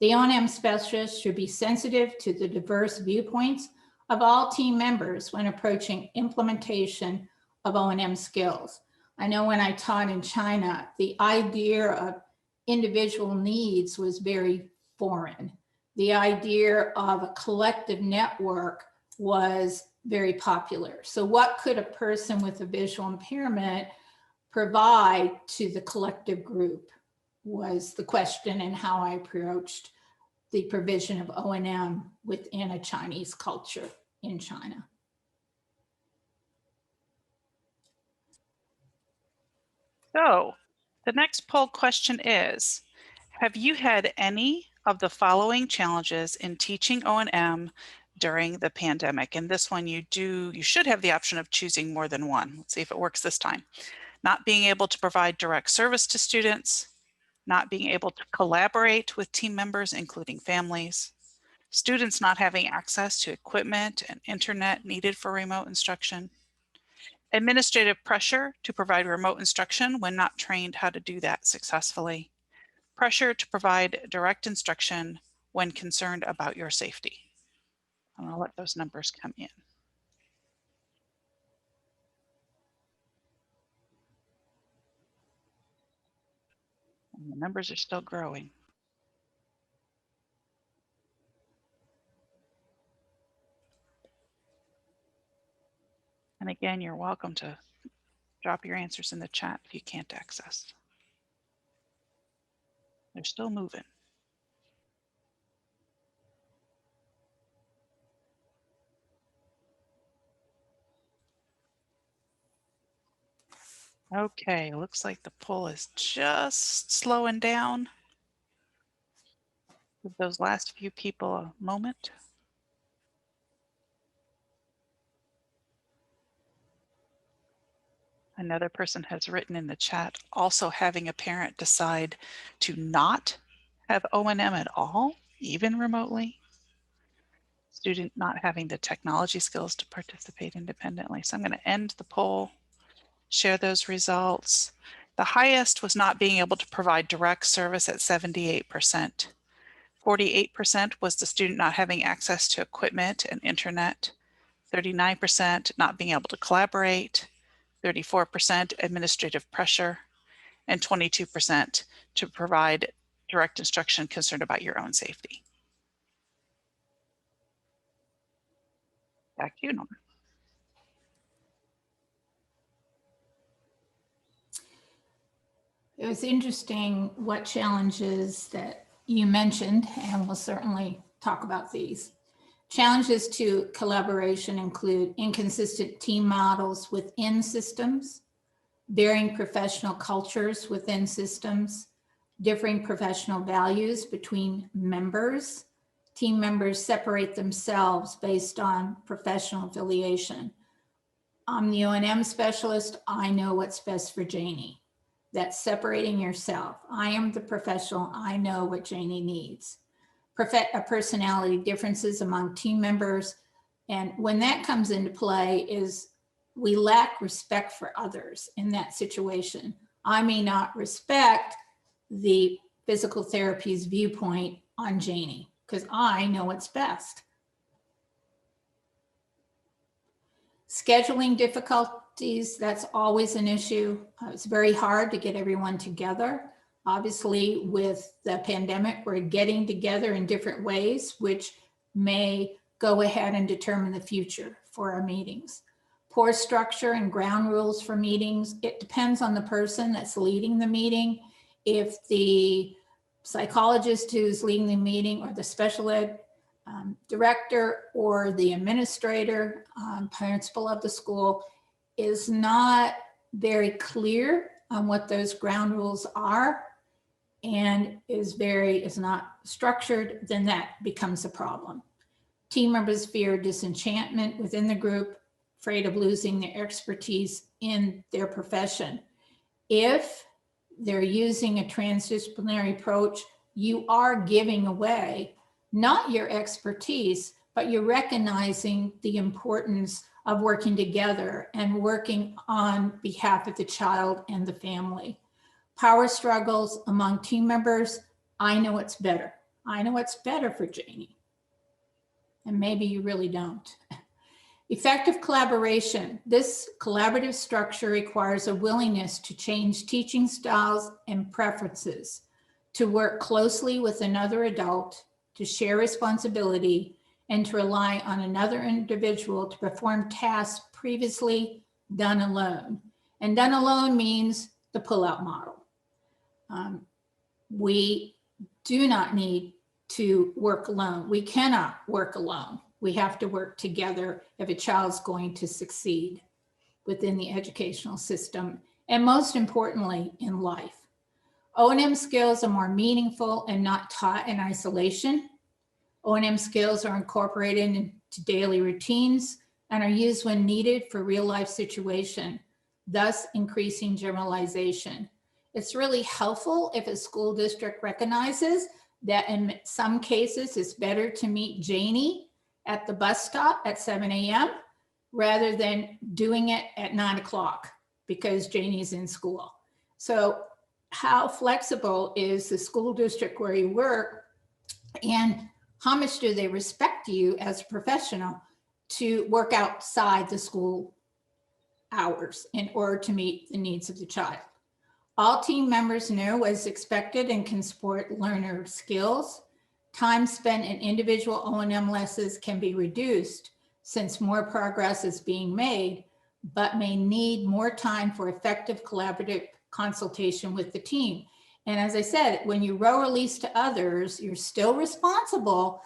The O&M specialist should be sensitive to the diverse viewpoints of all team members when approaching implementation of O&M skills. I know when I taught in China, the idea of individual needs was very foreign. The idea of a collective network was very popular. So what could a person with a visual impairment provide to the collective group was the question, and how I approached the provision of O&M within a Chinese culture in China. So the next poll question is, have you had any of the following challenges in teaching O&M during the pandemic? And this one you should have the option of choosing more than one. Let's see if it works this time. Not being able to provide direct service to students, not being able to collaborate with team members, including families, students not having access to equipment and internet needed for remote instruction, administrative pressure to provide remote instruction when not trained how to do that successfully, pressure to provide direct instruction when concerned about your safety. I'm going to let those numbers come in. And the numbers are still growing. And again, you're welcome to drop your answers in the chat if you can't access. They're still moving. Okay, looks like the poll is just slowing down. Give those last few people a moment. Another person has written in the chat, also having a parent decide to not have O&M at all, even remotely. Student not having the technology skills to participate independently. So I'm going to end the poll, share those results. The highest was not being able to provide direct service at 78%. 48% was the student not having access to equipment and internet. 39% not being able to collaborate. 34% administrative pressure, and 22% to provide direct instruction concerned about your own safety. Back to you, Nora. It was interesting what challenges that you mentioned, and we'll certainly talk about these. Challenges to collaboration include inconsistent team models within systems, varying professional cultures within systems, differing professional values between members. Team members separate themselves based on professional affiliation. I'm the O&M specialist. I know what's best for Janie. That's separating yourself. I am the professional. I know what Janie needs. Personality differences among team members. And when that comes into play is we lack respect for others in that situation. I may not respect the physical therapy's viewpoint on Janie because I know what's best. Scheduling difficulties, that's always an issue. It's very hard to get everyone together. Obviously, with the pandemic, we're getting together in different ways, which may go ahead and determine the future for our meetings. Poor structure and ground rules for meetings. It depends on the person that's leading the meeting. If the psychologist who's leading the meeting or the special ed director or the administrator, principal of the school is not very clear on what those ground rules are and is not structured, then that becomes a problem. Team members fear disenchantment within the group, afraid of losing their expertise in their profession. If they're using a transdisciplinary approach, you are giving away not your expertise, but you're recognizing the importance of working together and working on behalf of the child and the family. Power struggles among team members. I know what's better. I know what's better for Janie. And maybe you really don't. Effective collaboration. This collaborative structure requires a willingness to change teaching styles and preferences, to work closely with another adult, to share responsibility, and to rely on another individual to perform tasks previously done alone. And done alone means the pull-out model. We do not need to work alone. We cannot work alone. We have to work together if a child's going to succeed within the educational system, and most importantly, in life. O&M skills are more meaningful and not taught in isolation. O&M skills are incorporated into daily routines and are used when needed for real life situation, thus increasing generalization. It's really helpful if a school district recognizes that in some cases it's better to meet Janie at the bus stop at 7 a.m. rather than doing it at 9 o'clock because Janie's in school. So how flexible is the school district where you work, and how much do they respect you as a professional to work outside the school hours in order to meet the needs of the child? All team members know what is expected and can support learner skills. Time spent in individual O&M lessons can be reduced since more progress is being made, but may need more time for effective collaborative consultation with the team. And as I said, when you row release to others, you're still responsible,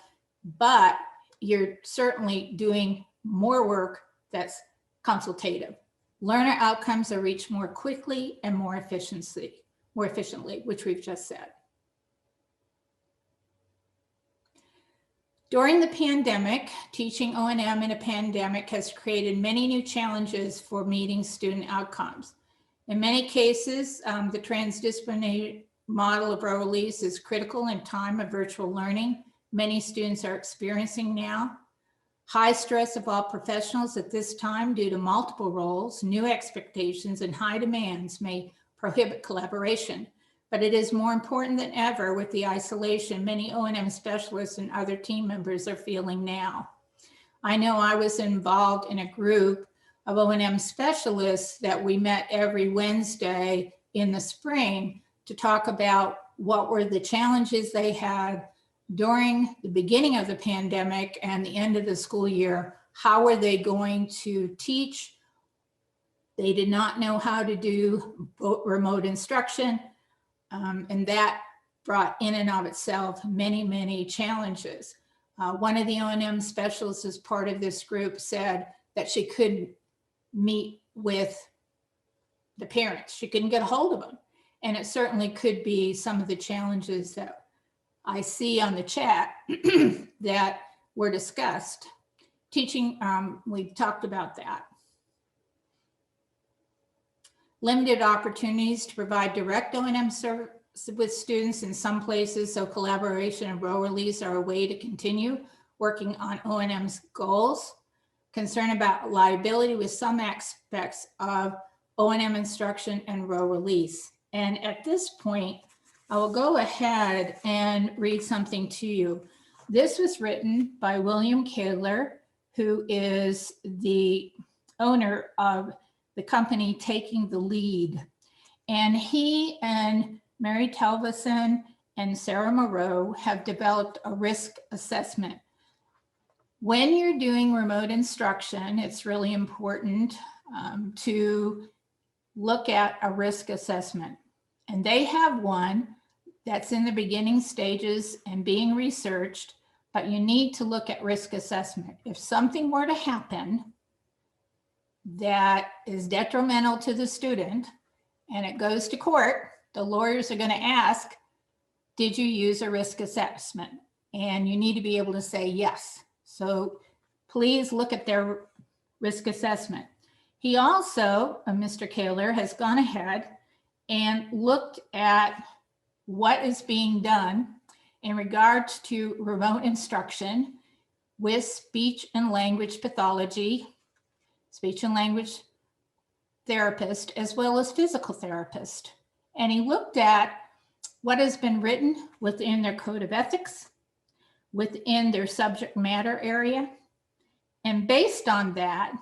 but you're certainly doing more work that's consultative. Learner outcomes are reached more quickly and more efficiently, which we've just said. During the pandemic, teaching O&M in a pandemic has created many new challenges for meeting student outcomes. In many cases, the transdisciplinary model of release is critical in time of virtual learning. Many students are experiencing now. High stress of all professionals at this time due to multiple roles, new expectations, and high demands may prohibit collaboration. But it is more important than ever with the isolation many O&M specialists and other team members are feeling now. I know I was involved in a group of O&M specialists that we met every Wednesday in the spring to talk about what were the challenges they had during the beginning of the pandemic and the end of the school year. How were they going to teach? They did not know how to do remote instruction. And that brought in and of itself many, many challenges. One of the O&M specialists as part of this group said that she couldn't meet with the parents. She couldn't get a hold of them. And it certainly could be some of the challenges that I see on the chat that were discussed. Teaching, we've talked about that. Limited opportunities to provide direct O&M service with students in some places, so collaboration and role release are a way to continue working on O&M's goals. Concern about liability with some aspects of O&M instruction and role release. And at this point, I will go ahead and read something to you. This was written by William Kaler, who is the owner of the company Taking the Lead. And he and Mary Telvison and Sarah Moreau have developed a risk assessment. When you're doing remote instruction, it's really important to look at a risk assessment. And they have one that's in the beginning stages and being researched, but you need to look at risk assessment. If something were to happen that is detrimental to the student and it goes to court, the lawyers are going to ask, did you use a risk assessment? And you need to be able to say yes. So please look at their risk assessment. He also, Mr. Kaler, has gone ahead and looked at what is being done in regards to remote instruction with speech and language pathology, speech and language therapist, as well as physical therapist. And he looked at what has been written within their code of ethics, within their subject matter area. And based on that,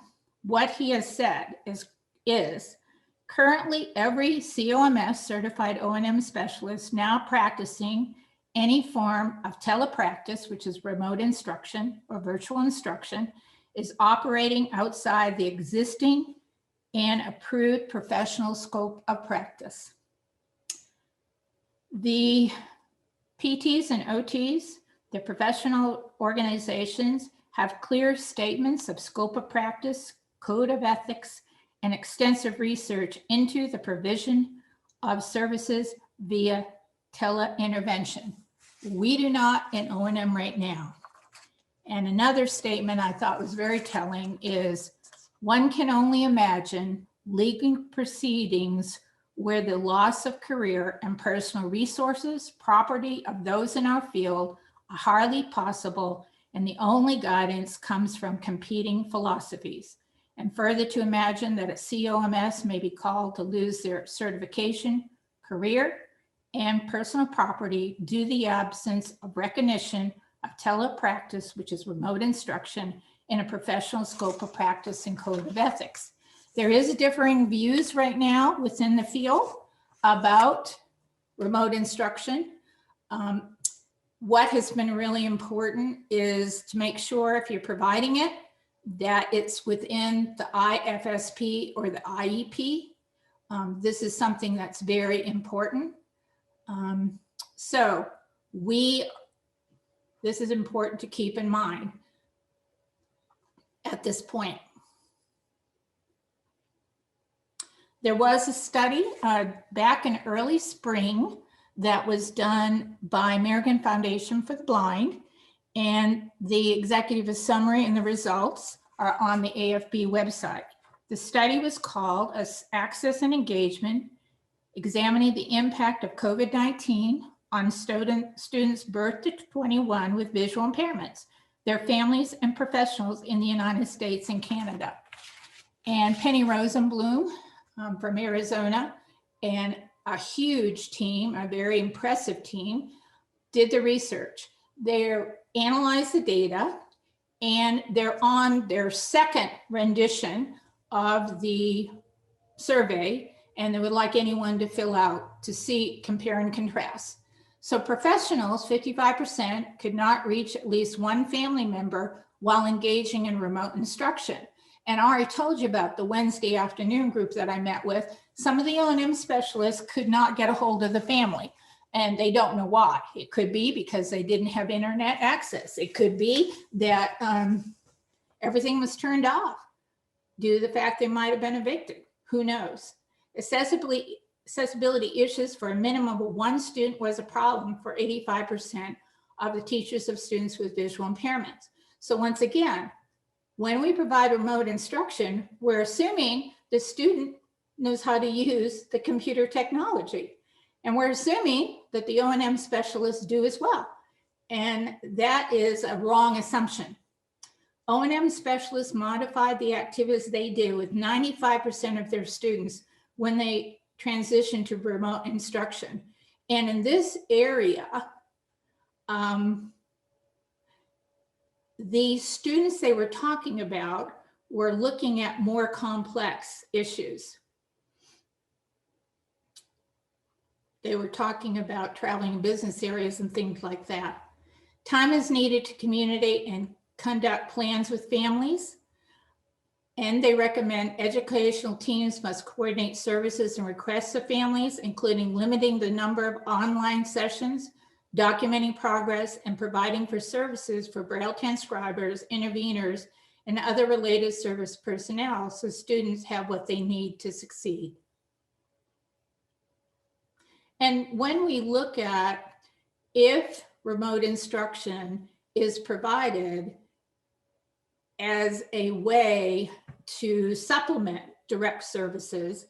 what he has said is currently every COMS certified O&M specialist now practicing any form of telepractice, which is remote instruction or virtual instruction, is operating outside the existing and approved professional scope of practice. The PTs and OTs, the professional organizations, have clear statements of scope of practice, code of ethics, and extensive research into the provision of services via tele-intervention. We do not in O&M right now. And another statement I thought was very telling is, one can only imagine legal proceedings where the loss of career and personal resources, property of those in our field are hardly possible, and the only guidance comes from competing philosophies. And further, to imagine that a COMS may be called to lose their certification, career, and personal property due to the absence of recognition of telepractice, which is remote instruction, in a professional scope of practice and code of ethics. There is differing views right now within the field about remote instruction. What has been really important is to make sure if you're providing it, that it's within the IFSP or the IEP. This is something that's very important. This is important to keep in mind at this point. There was a study back in early spring that was done by American Foundation for the Blind, and the executive summary and the results are on the AFB website. The study was called Access and Engagement, Examining the Impact of COVID-19 on students birth to 21 with visual impairments, their families and professionals in the United States and Canada. And Penny Rosenblum from Arizona and a huge team, a very impressive team, did the research. They analyzed the data, and they're on their second rendition of the survey, and they would like anyone to fill out to see, compare and contrast. So professionals, 55%, could not reach at least one family member while engaging in remote instruction. And I already told you about the Wednesday afternoon group that I met with. Some of the O&M specialists could not get a hold of the family, and they don't know why. It could be because they didn't have internet access. It could be that everything was turned off due to the fact they might have been evicted. Who knows? Accessibility issues for a minimum of one student was a problem for 85% of the teachers of students with visual impairments. So once again, when we provide remote instruction, we're assuming the student knows how to use the computer technology. And we're assuming that the O&M specialists do as well. And that is a wrong assumption. O&M specialists modified the activities they did with 95% of their students when they transitioned to remote instruction. And in this area, the students they were talking about were looking at more complex issues. They were talking about traveling in business areas and things like that. Time is needed to communicate and conduct plans with families. And they recommend educational teams must coordinate services and requests of families, including limiting the number of online sessions, documenting progress, and providing for services for Braille transcribers, interveners, and other related service personnel so students have what they need to succeed. And when we look at if remote instruction is provided as a way to supplement direct services,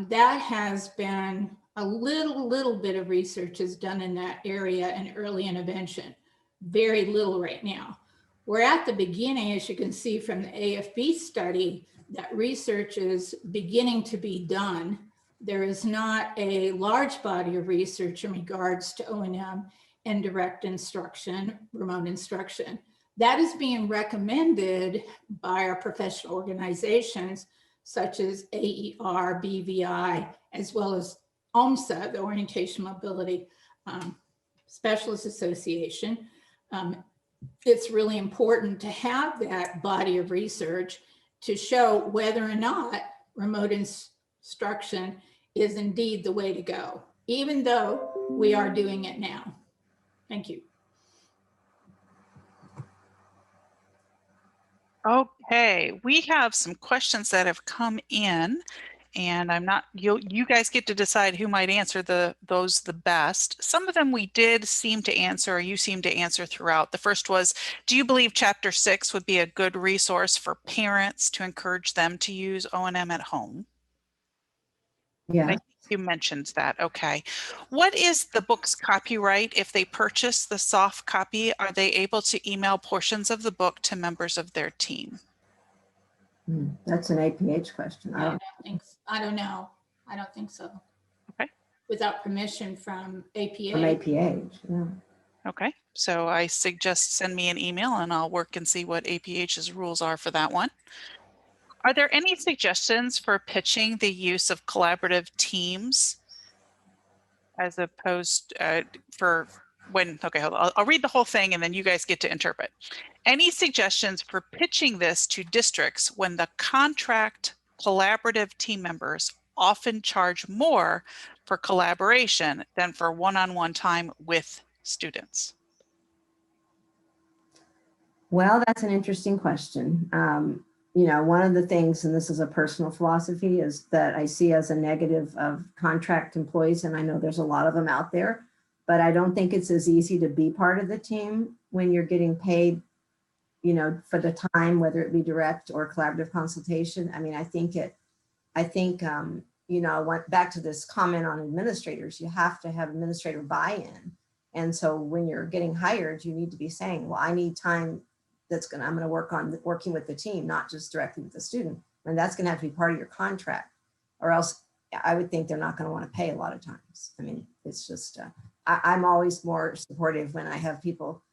that has been a little bit of research is done in that area in early intervention. Very little right now. We're at the beginning, as you can see from the AFB study, that research is beginning to be done. There is not a large body of research in regards to O&M and direct instruction, remote instruction. That is being recommended by our professional organizations, such as AER, BVI, as well as OMSA, the Orientation Mobility Specialist Association. It's really important to have that body of research to show whether or not remote instruction is indeed the way to go, even though we are doing it now. Thank you. Okay, we have some questions that have come in, and you guys get to decide who might answer those the best. Some of them we did seem to answer, or you seem to answer throughout. The first was, do you believe Chapter 6 would be a good resource for parents to encourage them to use O&M at home? Yeah. I think you mentioned that. Okay. What is the book's copyright? If they purchase the soft copy, are they able to email portions of the book to members of their team? That's an APH question. I don't know. I don't think so. Okay. Without permission from APH. From APH, yeah. Okay. So I suggest send me an email and I'll work and see what APH's rules are for that one. Are there any suggestions for pitching the use of collaborative teams as opposed for when, okay, hold on. I'll read the whole thing and then you guys get to interpret. Any suggestions for pitching this to districts when the contract collaborative team members often charge more for collaboration than for one-on-one time with students? Well, that's an interesting question. one of the things, and this is a personal philosophy, is that I see as a negative of contract employees, and I know there's a lot of them out there, but I don't think it's as easy to be part of the team when you're getting paid, for the time, whether it be direct or collaborative consultation. I mean, I think I went back to this comment on administrators. You have to have administrator buy-in. And so when you're getting hired, you need to be saying, well, I need time I'm going to work on working with the team, not just directly with the student. And that's going to have to be part of your contract, or else I would think they're not going to want to pay a lot of times. I mean, it's just, I'm always more supportive when I have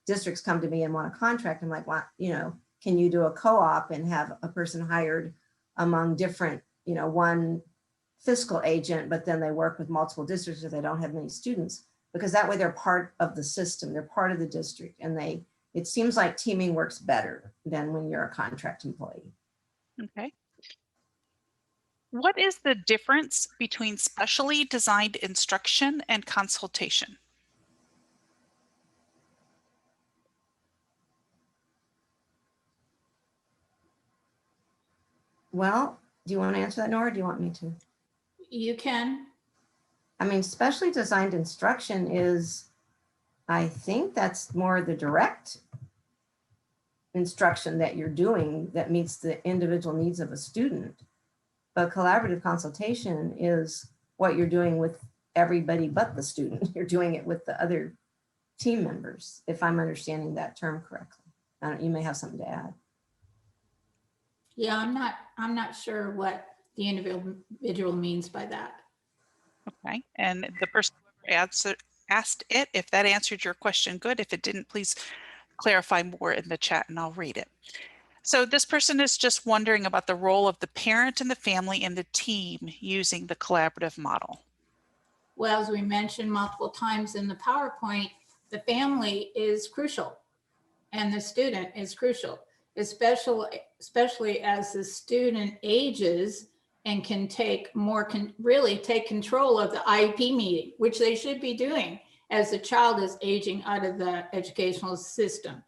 districts come to me and want a contract. I'm like, well, can you do a co-op and have a person hired among different, one fiscal agent, but then they work with multiple districts if they don't have many students, because that way they're part of the system, they're part of the district, and it seems like teaming works better than when you're a contract employee. Okay. What is the difference between specially designed instruction and consultation? Well, do you want to answer that, Nora, or do you want me to? You can. I mean, specially designed instruction is, I think that's more the direct instruction that you're doing that meets the individual needs of a student. But collaborative consultation is what you're doing with everybody but the student. You're doing it with the other team members, if I'm understanding that term correctly. You may have something to add. Yeah, I'm not sure what the individual means by that. Okay, and the person who asked it, if that answered your question, good. If it didn't, please clarify more in the chat and I'll read it. So this person is just wondering about the role of the parent and the family in the team using the collaborative model. Well, as we mentioned multiple times in the PowerPoint, the family is crucial and the student is crucial, especially as the student ages and can really take control of the IEP meeting, which they should be doing as the child is aging out of the educational system.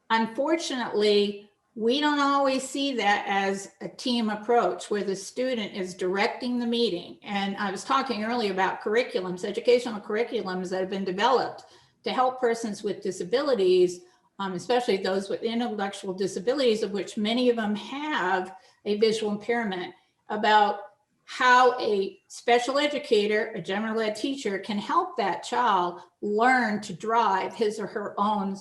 Unfortunately, we don't always see that as a team approach where the student is directing the meeting. And I was talking earlier about curriculums, educational curriculums that have been developed to help persons with disabilities, especially those with intellectual disabilities, of which many of them have a visual impairment, about how a special educator, a general ed teacher, can help that child learn to drive his or her own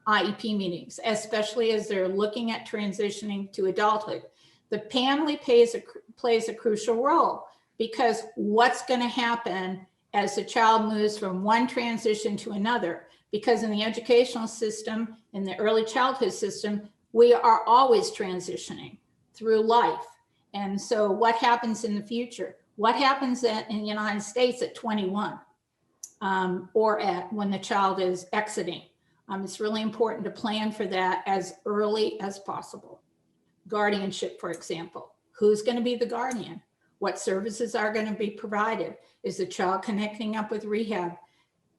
IEP meetings, especially as they're looking at transitioning to adulthood. The family plays a crucial role, because what's going to happen as the child moves from one transition to another? Because in the educational system, in the early childhood system, we are always transitioning through life. And so what happens in the future? What happens in the United States at 21 or when the child is exiting? It's really important to plan for that as early as possible. Guardianship, for example. Who's going to be the guardian? What services are going to be provided? Is the child connecting up with rehab,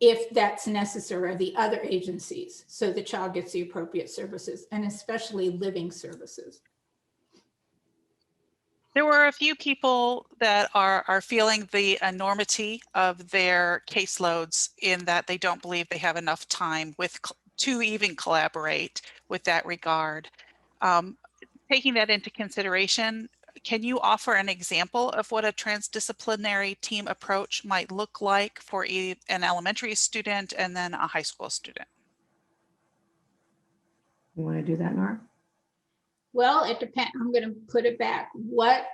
if that's necessary, or the other agencies, so the child gets the appropriate services, and especially living services? There were a few people that are feeling the enormity of their caseloads, in that they don't believe they have enough time to even collaborate with that regard. Taking that into consideration, can you offer an example of what a transdisciplinary team approach might look like for an elementary student and then a high school student? You want to do that, Nora? Well, it depends. I'm going to put it back. What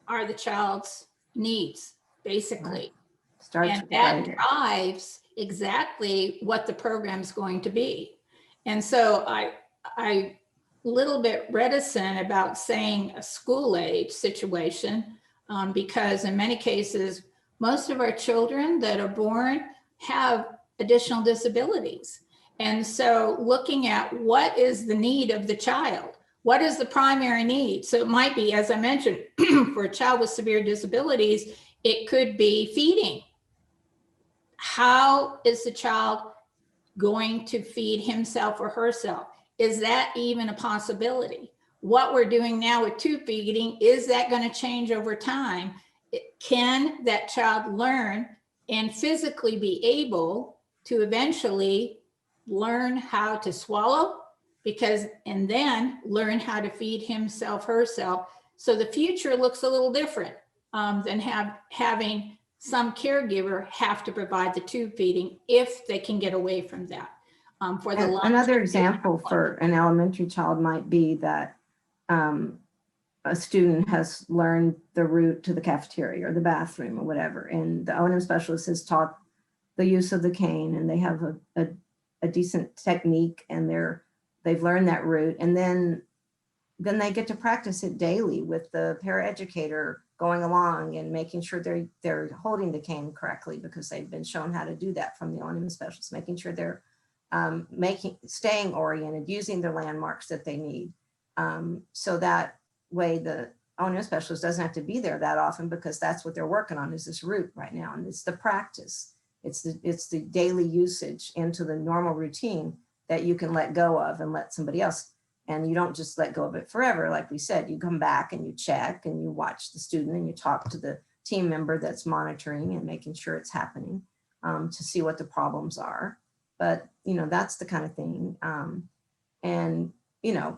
are the child's needs, basically? Right. And that drives exactly what the program's going to be. And so I little bit reticent about saying a school age situation, because in many cases, most of our children that are born have additional disabilities. And so looking at what is the need of the child, what is the primary need? So it might be, as I mentioned, for a child with severe disabilities, it could be feeding. How is the child going to feed himself or herself? Is that even a possibility? what we're doing now with tube feeding, is that going to change over time? Can that child learn and physically be able to eventually learn how to swallow, and then learn how to feed himself, herself? So the future looks a little different than having some caregiver have to provide the tube feeding if they can get away from that. For the Another example for an elementary child might be that a student has learned the route to the cafeteria or the bathroom or whatever, and the O&M specialist has taught the use of the cane, and they have a decent technique, and they've learned that route, and then they get to practice it daily with the paraeducator going along and making sure they're holding the cane correctly, because they've been shown how to do that from the O&M specialist, making sure they're staying oriented, using the landmarks that they need. So that way the O&M specialist doesn't have to be there that often, because that's what they're working on, is this route right now. And it's the practice. It's the daily usage into the normal routine that you can let go of and let somebody else. And you don't just let go of it forever. Like we said, you come back and you check and you watch the student and you talk to the team member that's monitoring and making sure it's happening, to see what the problems are. But, that's the kind of thing. And,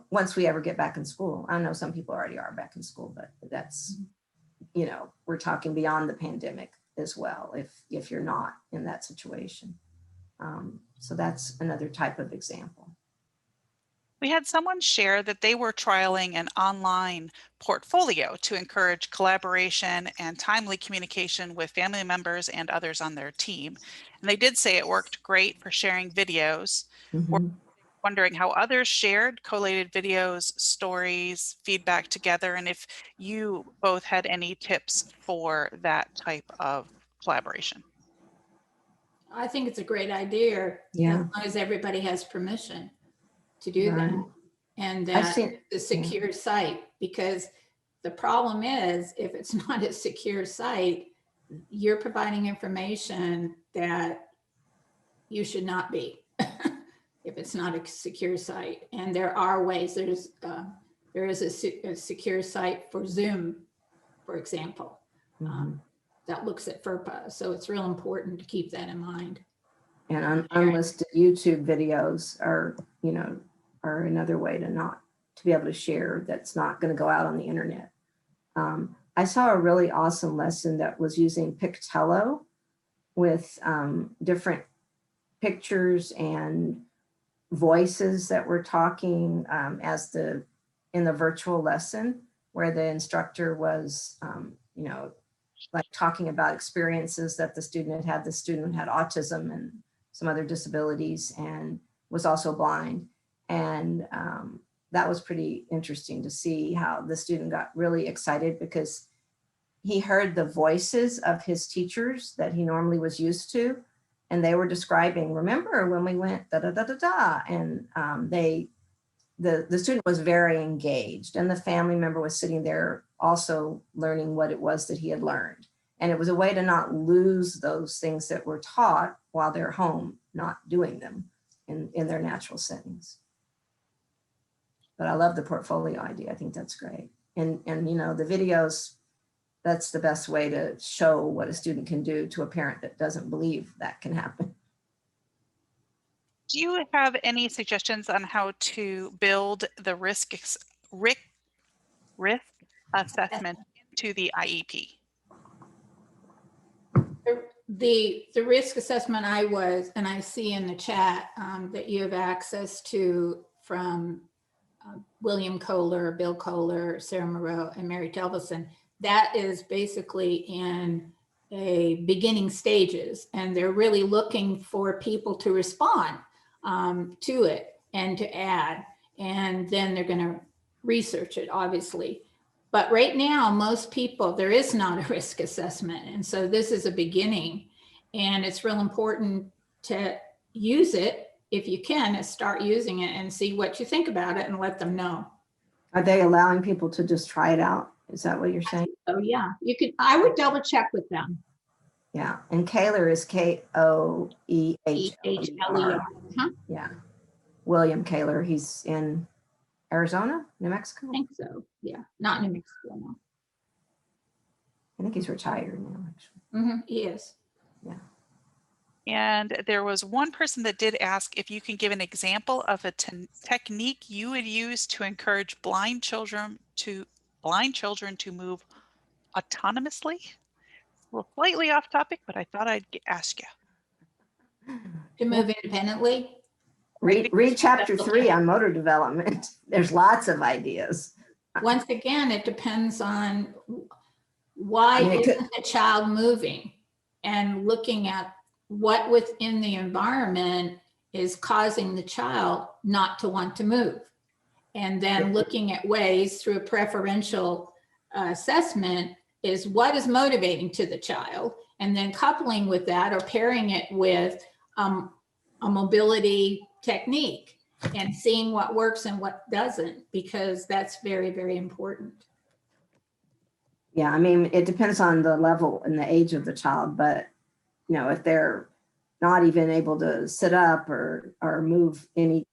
once we ever get back in school, I know some people already are back in school, but that's, we're talking beyond the pandemic as well, if you're not in that situation. So that's another type of example. We had someone share that they were trialing an online portfolio to encourage collaboration and timely communication with family members and others on their team. And they did say it worked great for sharing videos. Mm-hmm. We're wondering how others shared collated videos, stories, feedback together, and if you both had any tips for that type of collaboration. I think it's a great idea, Yeah. as long as everybody has permission to do Right. that, and I've that seen- the secure site, because the problem is, if it's not a secure site, you're providing information that you should not be if it's not a secure site. And there are ways. There is a secure site for Zoom, for example, that looks at FERPA. So it's real important to keep that in mind. And unlisted YouTube videos are another way to be able to share that's not going to go out on the internet. I saw a really awesome lesson that was using Pictello with different pictures and voices that were talking in the virtual lesson, where the instructor was, like talking about experiences that the student had. The student had autism and some other disabilities and was also blind. And that was pretty interesting to see how the student got really excited, because he heard the voices of his teachers that he normally was used to. And they were describing, remember when we went da da da da da. And the student was very engaged, and the family member was sitting there also learning what it was that he had learned. And it was a way to not lose those things that were taught while they're home, not doing them in their natural settings. But I love the portfolio idea. I think that's great. And the videos, that's the best way to show what a student can do to a parent that doesn't believe that can happen. Do you have any suggestions on how to build the risk assessment into the IEP? The risk assessment I see in the chat that you have access to from William Kohler, Bill Kohler, Sarah Moreau, and Mary Telvison, that is basically in a beginning stages, and they're really looking for people to respond to it and to add, and then they're going to research it, obviously. But right now, most people, there is not a risk assessment. And so this is a beginning, and it's real important to use it if you can, and start using it and see what you think about it and let them know. Are they allowing people to just try it out? Is that what you're saying? Oh yeah, you could, I would double check with them. Yeah, and Kohler is Koehler. Huh? Yeah, William Kohler. He's in Arizona, New Mexico. I think so. Yeah, not New Mexico, no. I think he's retired now, actually. He is. And there was one person that did ask if you can give an example of a technique you would use to encourage blind children to move autonomously. Well, slightly off topic, but I thought I'd ask you. To move independently. Read chapter 3 on motor development. There's lots of ideas. Once again, it depends on why I mean, it could- isn't the child moving, and looking at what within the environment is causing the child not to want to move. And then looking at ways through a preferential assessment is what is motivating to the child, and then coupling with that or pairing it with a mobility technique and seeing what works and what doesn't, because that's very, very important. Yeah, I mean, it depends on the level and the age of the child, but you know, if they're not even able to sit up or move any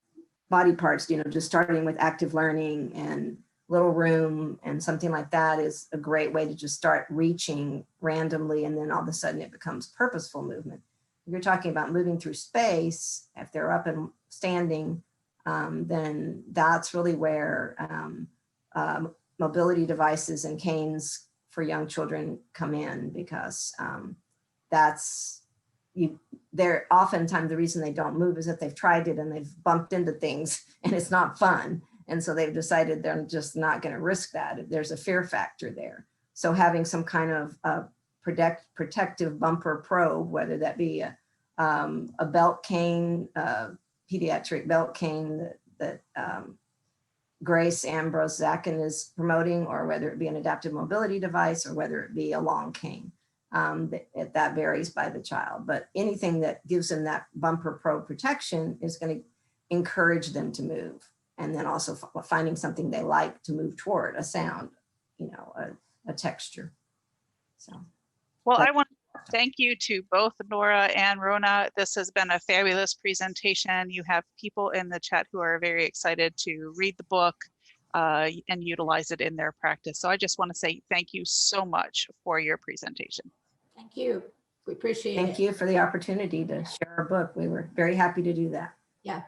body parts, you know, just starting with active learning and little room and something like that is a great way to just start reaching randomly, and then all of a sudden it becomes purposeful movement. If you're talking about moving through space, if they're up and standing, then that's really where mobility devices and canes for young children come in, because they're oftentimes the reason they don't move is that they've tried it and they've bumped into things and it's not fun. And so they've decided they're just not going to risk that. There's a fear factor there. So having some kind of protective bumper probe, whether that be a belt cane, pediatric belt cane that Grace Ambrose Zakin is promoting, or whether it be an adaptive mobility device, or whether it be a long cane. That varies by the child, but anything that gives them that bumper probe protection is going to encourage them to move. And then also finding something they like to move toward, a sound, you know, a texture. So. Well, I want to thank you to both Nora and Rona. This has been a fabulous presentation. You have people in the chat who are very excited to read the book and utilize it in their practice. So I just want to say thank you so much for your presentation. Thank you. We appreciate it. Thank you for the opportunity to share our book. We were very happy to do that. Yeah.